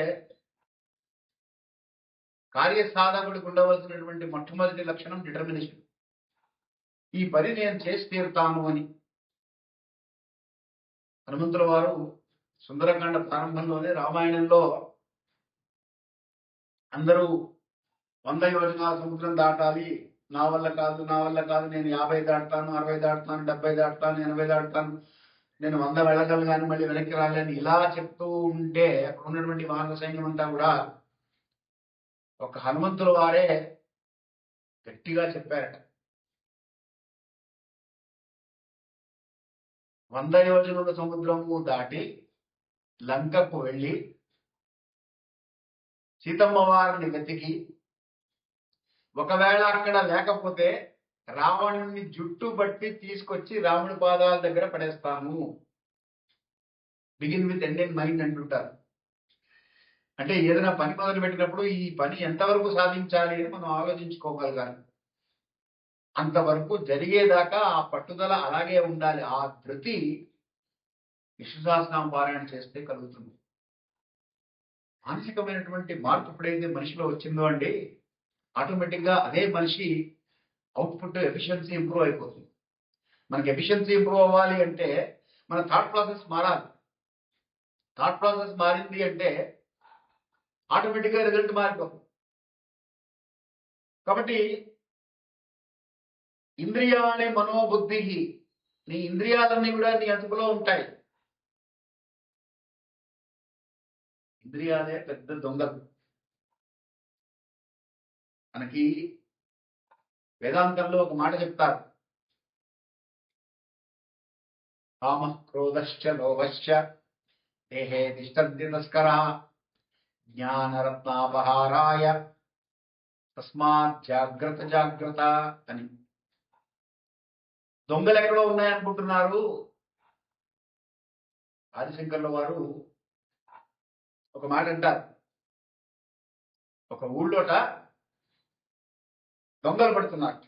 కార్యసాధకుడికి ఉండవలసినటువంటి మొట్టమొదటి లక్షణం డిటర్మినేషన్. ఈ పని నేను చేసి తీరుతాను అని. హనుమంతుల వారు సుందరకాండ ప్రారంభంలోనే రామాయణంలో అందరూ 100 యోజనాల సముద్రం దాటాలి, నా వల్ల కాదు, నా వల్ల కాదు, నేను 50 దాటుతాను, 60 దాటుతాను, 70 దాటుతాను, 80 దాటుతాను, నేను 100 వెళ్ళగలను కానీ మళ్ళీ వెనక్కి రాలేని ఇలా చెప్తూ ఉంటే అక్కడ ఉన్నటువంటి వానర సైన్యం అంతా కూడా ఒక హనుమంతుల వారే గట్టిగా చెప్పారట. 100 యోజనుల సముద్రము దాటి లంకకు వెళ్ళి సీతమ్మ వారిని వెతికి ఒకవేళ అక్కడ లేకపోతే రావణుని జుట్టు బట్టి తీసుకొచ్చి రాముడి పాదాల దగ్గర పడేస్తాను. Begin with end in mind అంటుంటారు. అంటే ఏదైనా పని మొదలు పెట్టినప్పుడు ఈ పని ఎంతవరకు సాధించాలి అని మనం ఆలోచించుకోగలగాలి. అంతవరకు జరిగేదాకా ఆ పట్టుదల అలాగే ఉండాలి. ఆ ధృతి విష్ణు సహస్రనామ పారాయణ చేస్తే కలుగుతుంది. మానసికమైనటువంటి మార్పు ఎప్పుడైతే మనిషిలో వచ్చిందో అండి, ఆటోమేటిక్ గా అదే మనిషి అవుట్పుట్ ఎఫిషియన్సీ ఇంప్రూవ్ అయిపోతుంది. మనకి ఎఫిషియన్సీ ఇంప్రూవ్ అవ్వాలి అంటే మన థాట్ ప్రాసెస్ మారాలి. థాట్ ప్రాసెస్ మారింది అంటే ఆటోమేటిక్ గా రిజల్ట్ మారిపోతుంది. కాబట్టి ఇంద్రియాణి మనోబుద్ధి, నీ ఇంద్రియాలన్నీ కూడా నీ అదుపులో ఉంటాయి. ఇంద్రియాలే పెద్ద దొంగలు. మనకి వేదాంతంలో ఒక మాట చెప్తారు, కామ క్రోధశ్చ లోభశ్చ దేహే తిష్టంతి తస్కరః జ్ఞానరత్నాపహారాయ తస్మాత్ జాగ్రత్త జాగ్రత్త అని. దొంగలు ఎక్కడో ఉన్నాయనుకుంటున్నారు. ఆదిశంకర్ల వారు ఒక మాట అంటారు, ఒక ఊళ్ళోట దొంగలు పడుతున్నారు.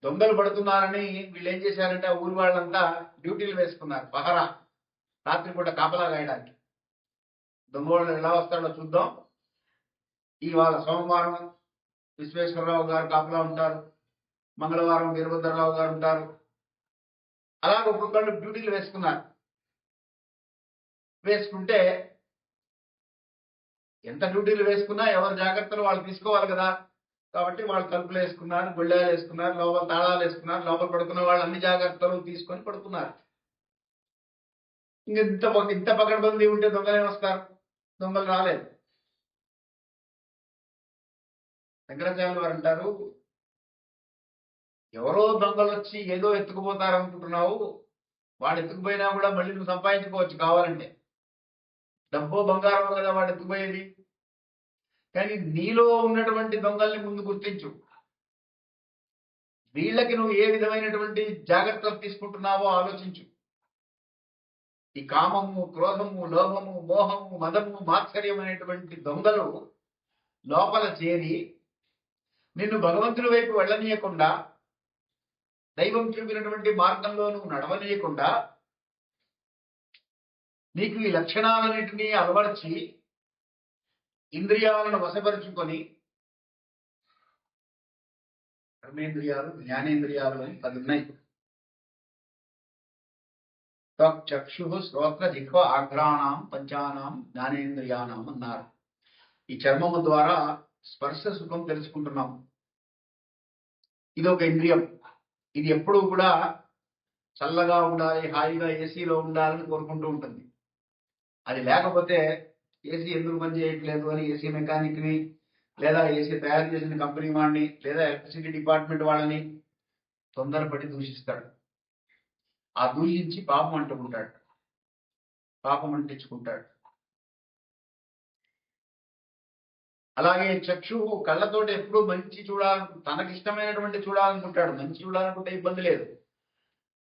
దొంగలు పడుతున్నారని వీళ్ళు ఏం చేశారంటే ఆ ఊరి వాళ్ళంతా డ్యూటీలు వేసుకున్నారు, పహరా, రాత్రిపూట కాపలా గాయడానికి. దొంగవాళ్ళు ఎలా వస్తాడో చూద్దాం. ఇవాళ సోమవారం విశ్వేశ్వరరావు గారు కాపలా ఉంటారు, మంగళవారం వీరభద్రరావు గారు ఉంటారు. అలాగే ఒక్కొక్కళ్ళు డ్యూటీలు వేసుకున్నారు. వేసుకుంటే ఎంత డ్యూటీలు వేసుకున్నా ఎవరి జాగ్రత్తలు వాళ్ళు తీసుకోవాలి కదా. కాబట్టి వాళ్ళు తలుపులు వేసుకున్నారు, గుళ్ళాలు వేసుకున్నారు, లోపల తాళాలు వేసుకున్నారు. లోపల పడుకున్న వాళ్ళు అన్ని జాగ్రత్తలు తీసుకొని పడుకున్నారు. ఇంత పకడ్బందీ ఉంటే దొంగలే వస్తారు. దొంగలు రాలేదు. శంకరాచార్యులు వారు అంటారు, ఎవరో దొంగలు వచ్చి ఏదో ఎత్తుకుపోతారనుకుంటున్నావు, వాడు ఎత్తుకుపోయినా కూడా మళ్ళీ నువ్వు సంపాదించుకోవచ్చు కావాలంటే. డబ్బో బంగారం కదా వాడు ఎత్తుకుపోయేది. కానీ నీలో ఉన్నటువంటి దొంగల్ని ముందు గుర్తించు. వీళ్ళకి నువ్వు ఏ విధమైనటువంటి జాగ్రత్తలు తీసుకుంటున్నావో ఆలోచించు. ఈ కామము, క్రోధము, లోభము, మోహము, మదము, మాత్సర్యం అనేటువంటి దొంగలు లోపల చేరి నిన్ను భగవంతుడి వైపు వెళ్ళనీయకుండా, దైవం చూపినటువంటి మార్గంలో నువ్వు నడవనీయకుండా నీకు ఈ లక్షణాలన్నింటినీ అలవర్చి ఇంద్రియాలను వశపరుచుకొని, కర్మేంద్రియాలు, జ్ఞానేంద్రియాలు అని 10 ఉన్నాయి. చక్షు, శ్రోత్ర, జిహ్వ, ఆఘ్రాణం, పంచానాం, జ్ఞానేంద్రియానం అన్నారు. ఈ చర్మము ద్వారా స్పర్శ సుఖం తెలుసుకుంటున్నాం. ఇది ఒక ఇంద్రియం. ఇది ఎప్పుడూ కూడా చల్లగా ఉండాలి, హాయిగా ఏసీలో ఉండాలని కోరుకుంటూ ఉంటుంది. అది లేకపోతే ఏసీ ఎందుకు పని చేయట్లేదు అని ఏసీ మెకానిక్ని, లేదా ఏసీ తయారు చేసిన కంపెనీ వాడిని, లేదా ఎలక్ట్రిసిటీ డిపార్ట్మెంట్ వాళ్ళని తొందరపడి దూషిస్తాడు. ఆ దూషించి పాపం అంటుకుంటాడు, పాపం అంటించుకుంటాడు. అలాగే చక్షువు కళ్ళతోటి ఎప్పుడూ మంచి తనకిష్టమైనటువంటి చూడాలనుకుంటాడు. మంచి చూడాలనుకుంటే ఇబ్బంది లేదు.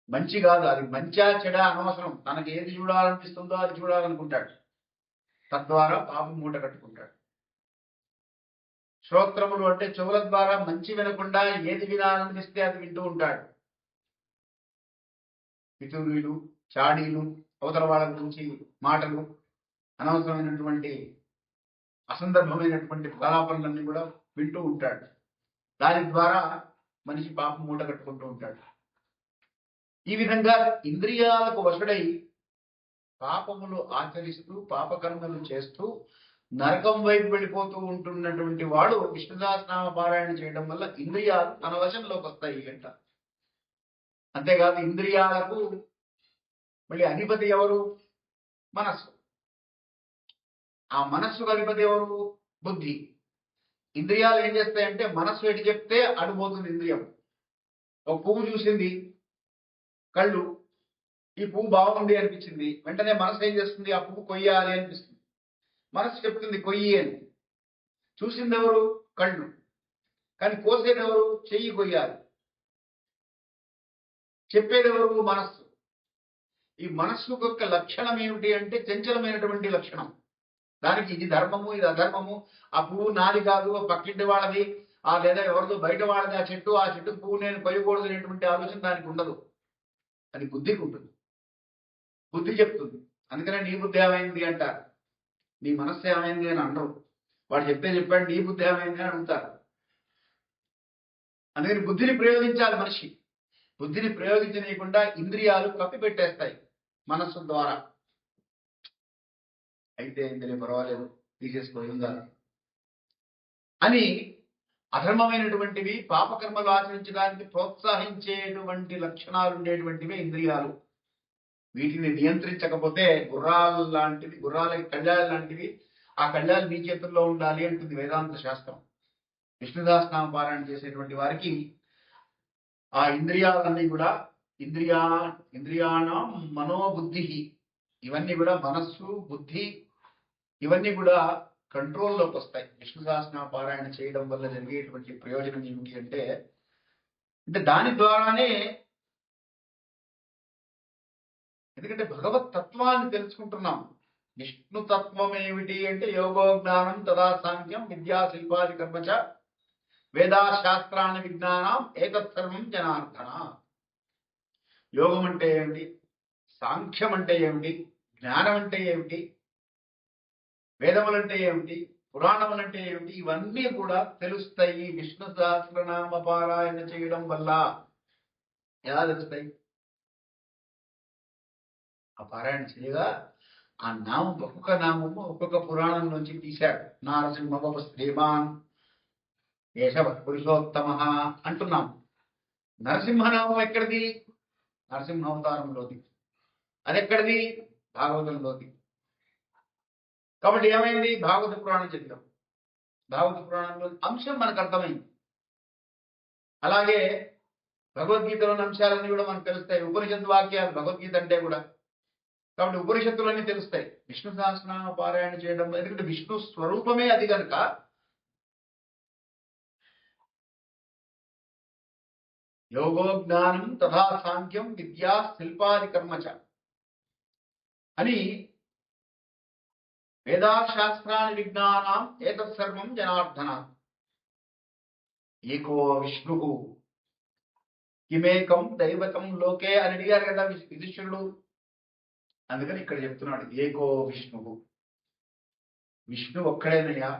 మంచి కాదు, అది మంచా చెడా అనవసరం. తనకి ఏది చూడాలనిపిస్తుందో అది చూడాలనుకుంటాడు. తద్వారా పాపం మూట కట్టుకుంటాడు. శ్రోత్రములు అంటే చెవుల ద్వారా మంచి వినకుండా ఏది వినాలనిపిస్తే అది వింటూ ఉంటాడు. పితూరులు, చాడీలు, అవతల వాళ్ళ గురించి మాటలు, అనవసరమైనటువంటి అసందర్భమైనటువంటి ప్రలాపనలన్నీ కూడా వింటూ ఉంటాడు. దాని ద్వారా మనిషి పాపం మూట కట్టుకుంటూ ఉంటాడు. ఈ విధంగా ఇంద్రియాలకు వశుడై పాపములు ఆచరిస్తూ, పాపకర్మలు చేస్తూ నరకం వైపు వెళ్ళిపోతూ ఉంటున్నటువంటి వాడు విష్ణుదాసనామ పారాయణ చేయడం వల్ల ఇంద్రియాలు తన వశంలోకి వస్తాయి అంట. అంతేకాదు, ఇంద్రియాలకు మళ్ళీ అధిపతి ఎవరు? మనస్సు. ఆ మనస్సుకు అధిపతి ఎవరు? బుద్ధి. ఇంద్రియాలు ఏం చేస్తాయంటే మనస్సు ఎటు చెప్తే అడిపోతుంది ఇంద్రియం. ఒక పువ్వు చూసింది కళ్ళు, ఈ పువ్వు బాగుంది అనిపించింది. వెంటనే మనసు ఏం చేస్తుంది? ఆ పువ్వు కొయ్యాలి అనిపిస్తుంది. మనసు చెప్తుంది కొయ్యి అని. చూసింది ఎవరు? కళ్ళు. కానీ కోసేది ఎవరు? చెయ్యి కొయ్యాలి. చెప్పేది ఎవరు? మనస్సు. ఈ మనస్సు యొక్క లక్షణం ఏమిటి అంటే చంచలమైనటువంటి లక్షణం. దానికి ఇది ధర్మము, ఇది అధర్మము, ఆ పువ్వు నాది కాదు, పక్కింటి వాళ్ళది, లేదా ఎవరిదో బయట వాళ్ళది ఆ చెట్టు పువ్వు నేను కొయ్యకూడదు అనేటువంటి ఆలోచన దానికి ఉండదు. అది బుద్ధికి ఉంటుంది. బుద్ధి చెప్తుంది. అందుకనే నీ బుద్ధి ఏమైంది అంటారు. నీ మనస్సు ఏమైంది అని అనరు. వాడు చెప్పాడు నీ బుద్ధి ఏమైంది అని అంటారు. అందుకని బుద్ధిని ప్రయోగించాలి మనిషి. బుద్ధిని ప్రయోగించనీయకుండా ఇంద్రియాలు కప్పి పెట్టేస్తాయి మనస్సు ద్వారా. అయితే ఇందులో పర్వాలేదు, తీసేసుకోయిందా అని అధర్మమైనటువంటివి, పాపకర్మలు ఆచరించడానికి ప్రోత్సహించేటువంటి లక్షణాలు ఉండేటువంటివి ఇంద్రియాలు. వీటిని నియంత్రించకపోతే గుర్రాలకి కళ్యాణ్ లాంటివి, ఆ కళ్యాణ్ నీ చేతుల్లో ఉండాలి అంటుంది వేదాంత శాస్త్రం. విష్ణుదాసనామ పారాయణ చేసేటువంటి వారికి ఆ ఇంద్రియాలన్నీ కూడా ఇంద్రియాణం మనోబుద్ధి, ఇవన్నీ కూడా మనస్సు, బుద్ధి, ఇవన్నీ కూడా కంట్రోల్లోకి వస్తాయి. విష్ణుదాసనామ పారాయణ చేయడం వల్ల జరిగేటువంటి ప్రయోజనం ఏమిటి అంటే దాని ద్వారానే, ఎందుకంటే భగవత్ తత్వాన్ని తెలుసుకుంటున్నాం. విష్ణు తత్వం ఏమిటి అంటే యోగో జ్ఞానం తదా సాంఖ్యం విద్యా శిల్పాది కర్మచ వేదాశాస్త్రాన్ని విజ్ఞానం ఏతత్ సర్వం జనార్దన. యోగం అంటే ఏమిటి, సాంఖ్యం అంటే ఏమిటి, జ్ఞానం అంటే ఏమిటి, వేదములంటే ఏమిటి, పురాణములంటే ఏమిటి, ఇవన్నీ కూడా తెలుస్తాయి విష్ణు సహస్రనామ పారాయణ చేయడం వల్ల. ఎలా తెలుస్తాయి? ఆ పారాయణ చేయగా ఆ నామం, ఒక్కొక్క నామము ఒక్కొక్క పురాణం నుంచి తీశాడు. నారసింహ శ్రీమాన్ కేశవ పురుషోత్తమ అంటున్నాం. నరసింహనామం ఎక్కడిది? నరసింహావతారంలోది. అది ఎక్కడిది? భాగవతంలోది. కాబట్టి ఏమైంది? భాగవత పురాణం చదివాం, భాగవత పురాణంలో అంశం మనకు అర్థమైంది. అలాగే భగవద్గీతలోని అంశాలన్నీ కూడా మనకు తెలుస్తాయి. ఉపనిషత్తు వాక్యాలు భగవద్గీత అంటే కూడా. కాబట్టి ఉపనిషత్తులన్నీ తెలుస్తాయి విష్ణు సహస్రనామ పారాయణ చేయడం. ఎందుకంటే విష్ణు స్వరూపమే అది కనుక యోగో జ్ఞానం తథా సాంఖ్యం విద్యా శిల్పాది కర్మచ అని వేదాశాస్త్రాన్ని విజ్ఞానం ఏతత్ సర్వం జనార్దన. ఏకో విష్ణు కిమేకం దైవతం లోకే అని అడిగారు కదా యుధిష్ఠిరుడు. అందుకని ఇక్కడ చెప్తున్నాడు ఏకో విష్ణువు. విష్ణు ఒక్కడేనయ్యా.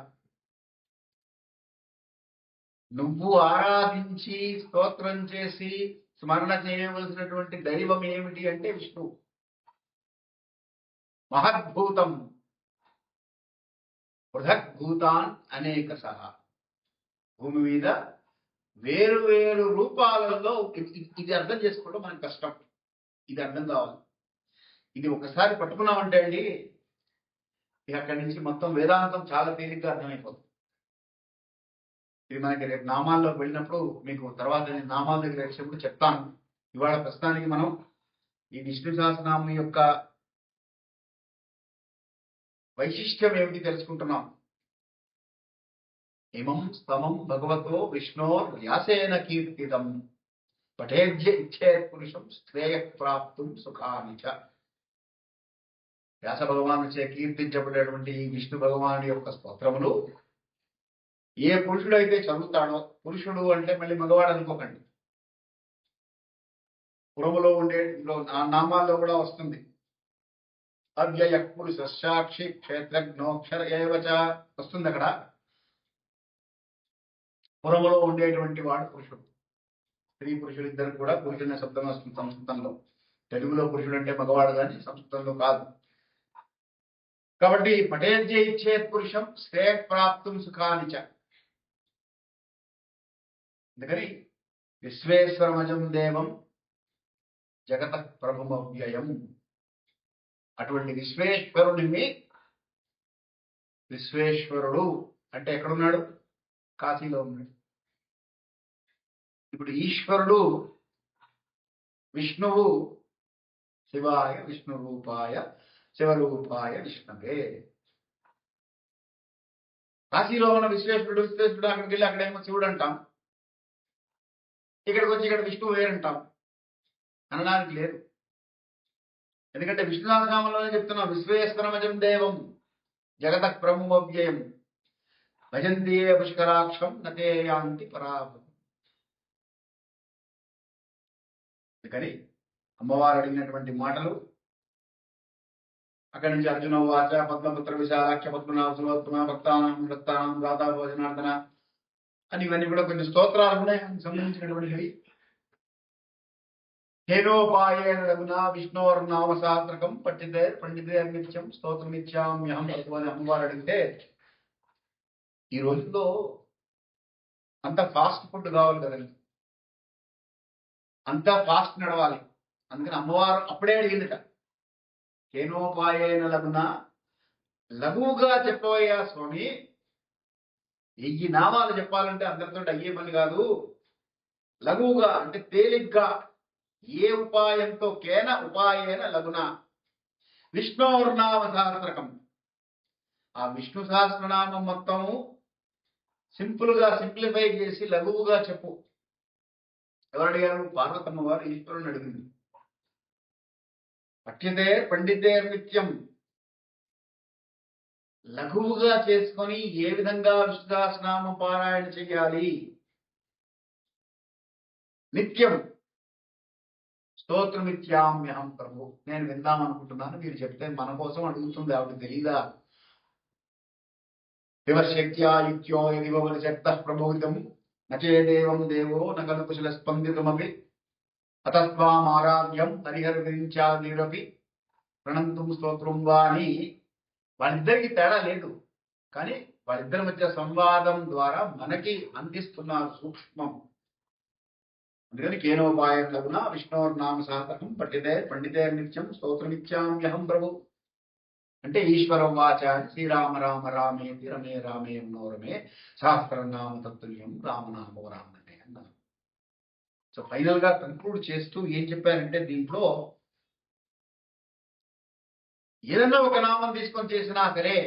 నువ్వు ఆరాధించి స్తోత్రం చేసి స్మరణ చేయవలసినటువంటి దైవం ఏమిటి అంటే విష్ణువు. మహద్భూతం పృథగ్భూతాన్ అనేక సహా. భూమి మీద వేరు వేరు రూపాలలో ఇది అర్థం చేసుకోవడం మనకు కష్టం. ఇది అర్థం కావాలి. ఇది ఒకసారి పట్టుకున్నామంటే అండి, ఇక అక్కడి నుంచి మొత్తం వేదాంతం చాలా తేలిగ్గా అర్థమైపోతుంది. ఇది మనకి రేపు నామాల్లోకి వెళ్ళినప్పుడు మీకు తర్వాత నేను నామాల దగ్గర వచ్చినప్పుడు చెప్తాను. ఇవాళ ప్రస్తుతానికి మనం ఈ విష్ణు సహస్రనామం యొక్క వైశిష్ట్యం ఏమిటి తెలుసుకుంటున్నాం. ఇమం స్తమం భగవతో విష్ణోర్ వ్యాసేన కీర్తితం పఠేద్య ఇచ్చేత్ పురుషం శ్రేయ ప్రాప్తుం సుఖాని చ. వ్యాస భగవాను చే కీర్తించబడేటువంటి ఈ విష్ణు భగవాను యొక్క స్తోత్రములు ఏ పురుషుడైతే చదువుతాడో, పురుషుడు అంటే మళ్ళీ మగవాడు అనుకోకండి, పురములో ఉండే నామాల్లో కూడా వస్తుంది. అవ్యయ పురుష సాక్షి క్షేత్రజ్ఞోక్షర ఏవచ వస్తుంది అక్కడ. పురములో ఉండేటువంటి వాడు పురుషుడు. స్త్రీ పురుషులు ఇద్దరు కూడా పురుషుని శబ్దం వస్తుంది సంస్కృతంలో. తెలుగులో పురుషుడు అంటే మగవాడు కానీ సంస్కృతంలో కాదు. కాబట్టి పఠేద్య ఇచ్చేత్ పురుషం శ్రేయ ప్రాప్తుం సుఖానిచ. అందుకని విశ్వేశ్వరమజం దేవం జగత ప్రభుమవ్యయం. అటువంటి విశ్వేశ్వరుడిని, విశ్వేశ్వరుడు అంటే ఎక్కడున్నాడు? కాశీలో ఉన్నాడు. ఇప్పుడు ఈశ్వరుడు విష్ణువు శివాయ విష్ణు రూపాయ శివరూపాయ విష్ణవే. కాశీలో ఉన్న విశ్వేశ్వరుడు అక్కడికి వెళ్ళి అక్కడేమో శివుడు అంటాం, ఇక్కడికి వచ్చి ఇక్కడ విష్ణువు వేరంటాం. అనడానికి లేదు. ఎందుకంటే విష్ణు సహస్రనామంలోనే చెప్తున్నాం విశ్వేశ్వరమజం దేవం జగత ప్రభుమవ్యయం భజంతే పుష్కరాక్షం నతే యాంతి పరాభం. అందుకని అమ్మవారు అడిగినటువంటి మాటలు అక్కడి నుంచి అర్జున వాచ పద్మపుత్ర విశాలాక్ష పద్మనాభోత్తమ భక్తానం భక్తానం రాధా భోజనార్థన అని ఇవన్నీ కూడా కొన్ని స్తోత్రాలు ఉన్నాయి సంబంధించినటువంటివి. హేనోపాయేన రఘునా విష్ణోర్నామ సహస్రకం పఠితే పండితే నిత్యం స్తోత్రమిత్యామ్యహం అని అమ్మవారు అడిగితే, ఈ రోజుల్లో అంత ఫాస్ట్ ఫుడ్ కావాలి కదండి, అంతా ఫాస్ట్ నడవాలి. అందుకని అమ్మవారు అప్పుడే అడిగిందట, హేనోపాయేన లఘునా, లఘువుగా చెప్పవయ్యా స్వామి. 1000 నామాలు చెప్పాలంటే అందరితో అయ్యే పని కాదు. లఘువుగా అంటే తేలిగ్గా, ఏ ఉపాయంతో కేన ఉపాయేన లఘున విష్ణోర్నామ సహస్రకం. ఆ విష్ణు సహస్రనామం మొత్తము సింపుల్ గా సింప్లిఫై చేసి లఘువుగా చెప్పు. ఎవరు అడిగారు? పార్వతమ్మ వారు ఈశ్వరుని అడిగింది. పఠ్యతే పండితే నిత్యం, లఘువుగా చేసుకొని ఏ విధంగా విష్ణు సహస్రనామ పారాయణ చెయ్యాలి నిత్యం స్తోత్రమిత్యామ్యహం ప్రభు. నేను విందామనుకుంటున్నాను, మీరు చెప్తే మన కోసం అడుగుతుంది, ఆవిడ తెలీదా? శివశక్త్యా యుక్త్యో యదివన శక్త ప్రభోదితం నచేదేవం దేవో నకలు కుశల స్పందితమపి అతస్వామారాధ్యం హరిహరించాదిరపి ప్రణంతుం స్తోత్రం వా అని. వాళ్ళిద్దరికి తేడా లేదు, కానీ వాళ్ళిద్దరి మధ్య సంవాదం ద్వారా మనకి అందిస్తున్నారు సూక్ష్మం. అందుకని కేనోపాయం లగున విష్ణోర్నామ సాధకం పఠితే పండితే నిత్యం స్తోత్రమిత్యామ్యహం ప్రభు. అంటే ఈశ్వరం వాచ శ్రీరామ రామ రామేతి రమే రామే మనోరమే సహస్రనామ తత్తుల్యం రామనామో రామనే అన్నారు. సో ఫైనల్ గా కంక్లూడ్ చేస్తూ ఏం చెప్పారంటే, దీంట్లో ఏదన్నా ఒక నామం తీసుకొని చేసినా సరే,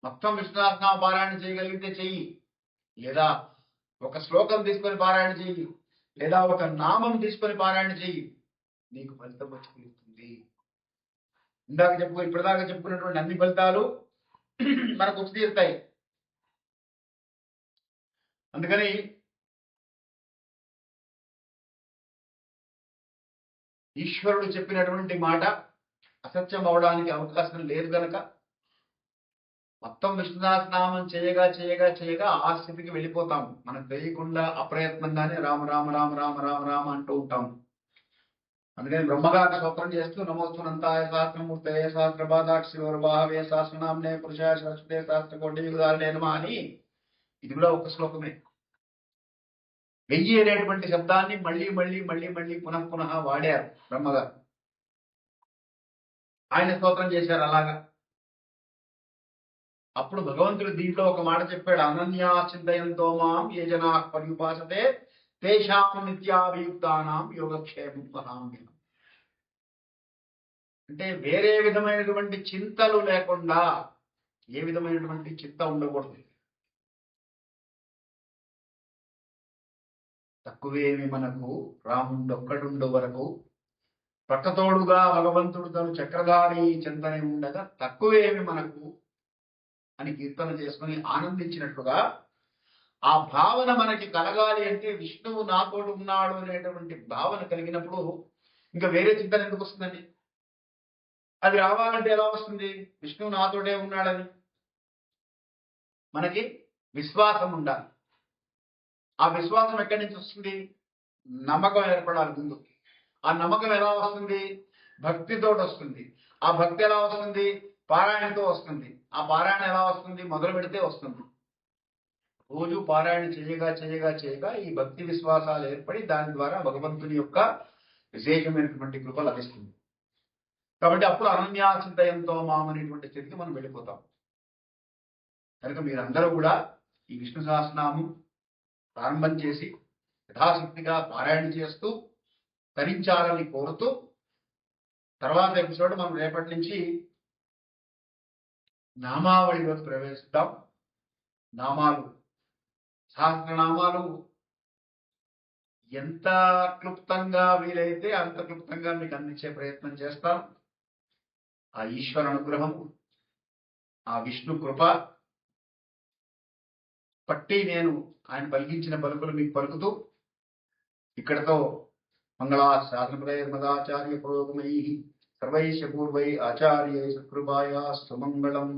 మొత్తం విష్ణునామ పారాయణ చేయగలిగితే చెయ్యి, లేదా ఒక శ్లోకం తీసుకొని పారాయణ చెయ్యి, లేదా ఒక నామం తీసుకొని పారాయణ చెయ్యి, నీకు ఫలితం వచ్చి తీరుతుంది. ఇప్పటిదాకా చెప్పుకున్నటువంటి అన్ని ఫలితాలు మనకు వచ్చి తీరుతాయి. అందుకని ఈశ్వరుడు చెప్పినటువంటి మాట అసత్యం అవడానికి అవకాశం లేదు కనుక మొత్తం విష్ణుదాసనామం చేయగా చేయగా చేయగా ఆ స్థితికి వెళ్ళిపోతాము. మనకు తెలియకుండా అప్రయత్నంగానే రామ రామ రామ రామ రామ రామ అంటూ ఉంటాము. అందుకని బ్రహ్మగారి స్తోత్రం చేస్తూ నమోస్తునంతాయ శాస్త్రమూర్తయ శాస్త్రబాధాక్షి బాహవే శాస్త్రనామ్నే పురుషాయ సరస్వతే శాస్త్రకోటి యుగాలనే నమః అని. ఇది కూడా ఒక శ్లోకమే. 1000 అనేటువంటి శబ్దాన్ని మళ్ళీ మళ్ళీ మళ్ళీ మళ్ళీ పునః పునః వాడారు బ్రహ్మగారు. ఆయన స్తోత్రం చేశారు అలాగా. అప్పుడు భగవంతుడు దీంట్లో ఒక మాట చెప్పాడు, అనన్యా చింతయంతో మాం ఏ జనా పర్యుపాసతే తేషాం నిత్యాభియుక్తానాం యోగక్షేమం వహామ్యహం. అంటే వేరే విధమైనటువంటి చింతలు లేకుండా, ఏ విధమైనటువంటి చింత ఉండకూడదు. తక్కువేమి మనకు రాముడొక్కడుండు వరకు పట్టతోడుగా భగవంతుడు తను చక్రధారి చింతనే ఉండగా తక్కువేమి మనకు అని కీర్తన చేసుకుని ఆనందించినట్లుగా ఆ భావన మనకి కలగాలి అంటే విష్ణువు నాతోడు ఉన్నాడు అనేటువంటి భావన కలిగినప్పుడు ఇంకా వేరే చింతన ఎందుకు వస్తుందండి? అది రావాలంటే ఎలా వస్తుంది? విష్ణువు నాతోడే ఉన్నాడని మనకి విశ్వాసం ఉండాలి. ఆ విశ్వాసం ఎక్కడి నుంచి వస్తుంది? నమ్మకం ఏర్పడాలి ముందు. ఆ నమ్మకం ఎలా వస్తుంది? భక్తితో వస్తుంది. ఆ భక్తి ఎలా వస్తుంది? పారాయణతో వస్తుంది. ఆ పారాయణ ఎలా వస్తుంది? మొదలు పెడితే వస్తుంది. రోజు పారాయణ చేయగా చేయగా చేయగా ఈ భక్తి విశ్వాసాలు ఏర్పడి దాని ద్వారా భగవంతుని యొక్క విశేషమైనటువంటి కృప లభిస్తుంది. కాబట్టి అప్పుడు అనన్యాచింతయంతో మామనేటువంటి స్థితికి మనం వెళ్ళిపోతాం. కనుక మీరందరూ కూడా ఈ విష్ణు సహస్రనామం ప్రారంభం చేసి యథాశక్తిగా పారాయణ చేస్తూ తరించాలని కోరుతూ, తర్వాత ఎపిసోడ్ మనం రేపటి నుంచి నామావళిలోకి ప్రవేశిద్దాం. నామాలు, సహస్రనామాలు ఎంత క్లుప్తంగా వీలైతే అంత క్లుప్తంగా మీకు అందించే ప్రయత్నం చేస్తాం. ఆ ఈశ్వర అనుగ్రహం, ఆ విష్ణు కృప పట్టి నేను ఆయన పలికించిన పలుకులు మీకు పలుకుతూ ఇక్కడతో మంగళాశాసనప్రయర్మదాచార్య పురోగమై సర్వైశ్య పూర్వై ఆచార్య సత్కృపాయ సుమంగళం.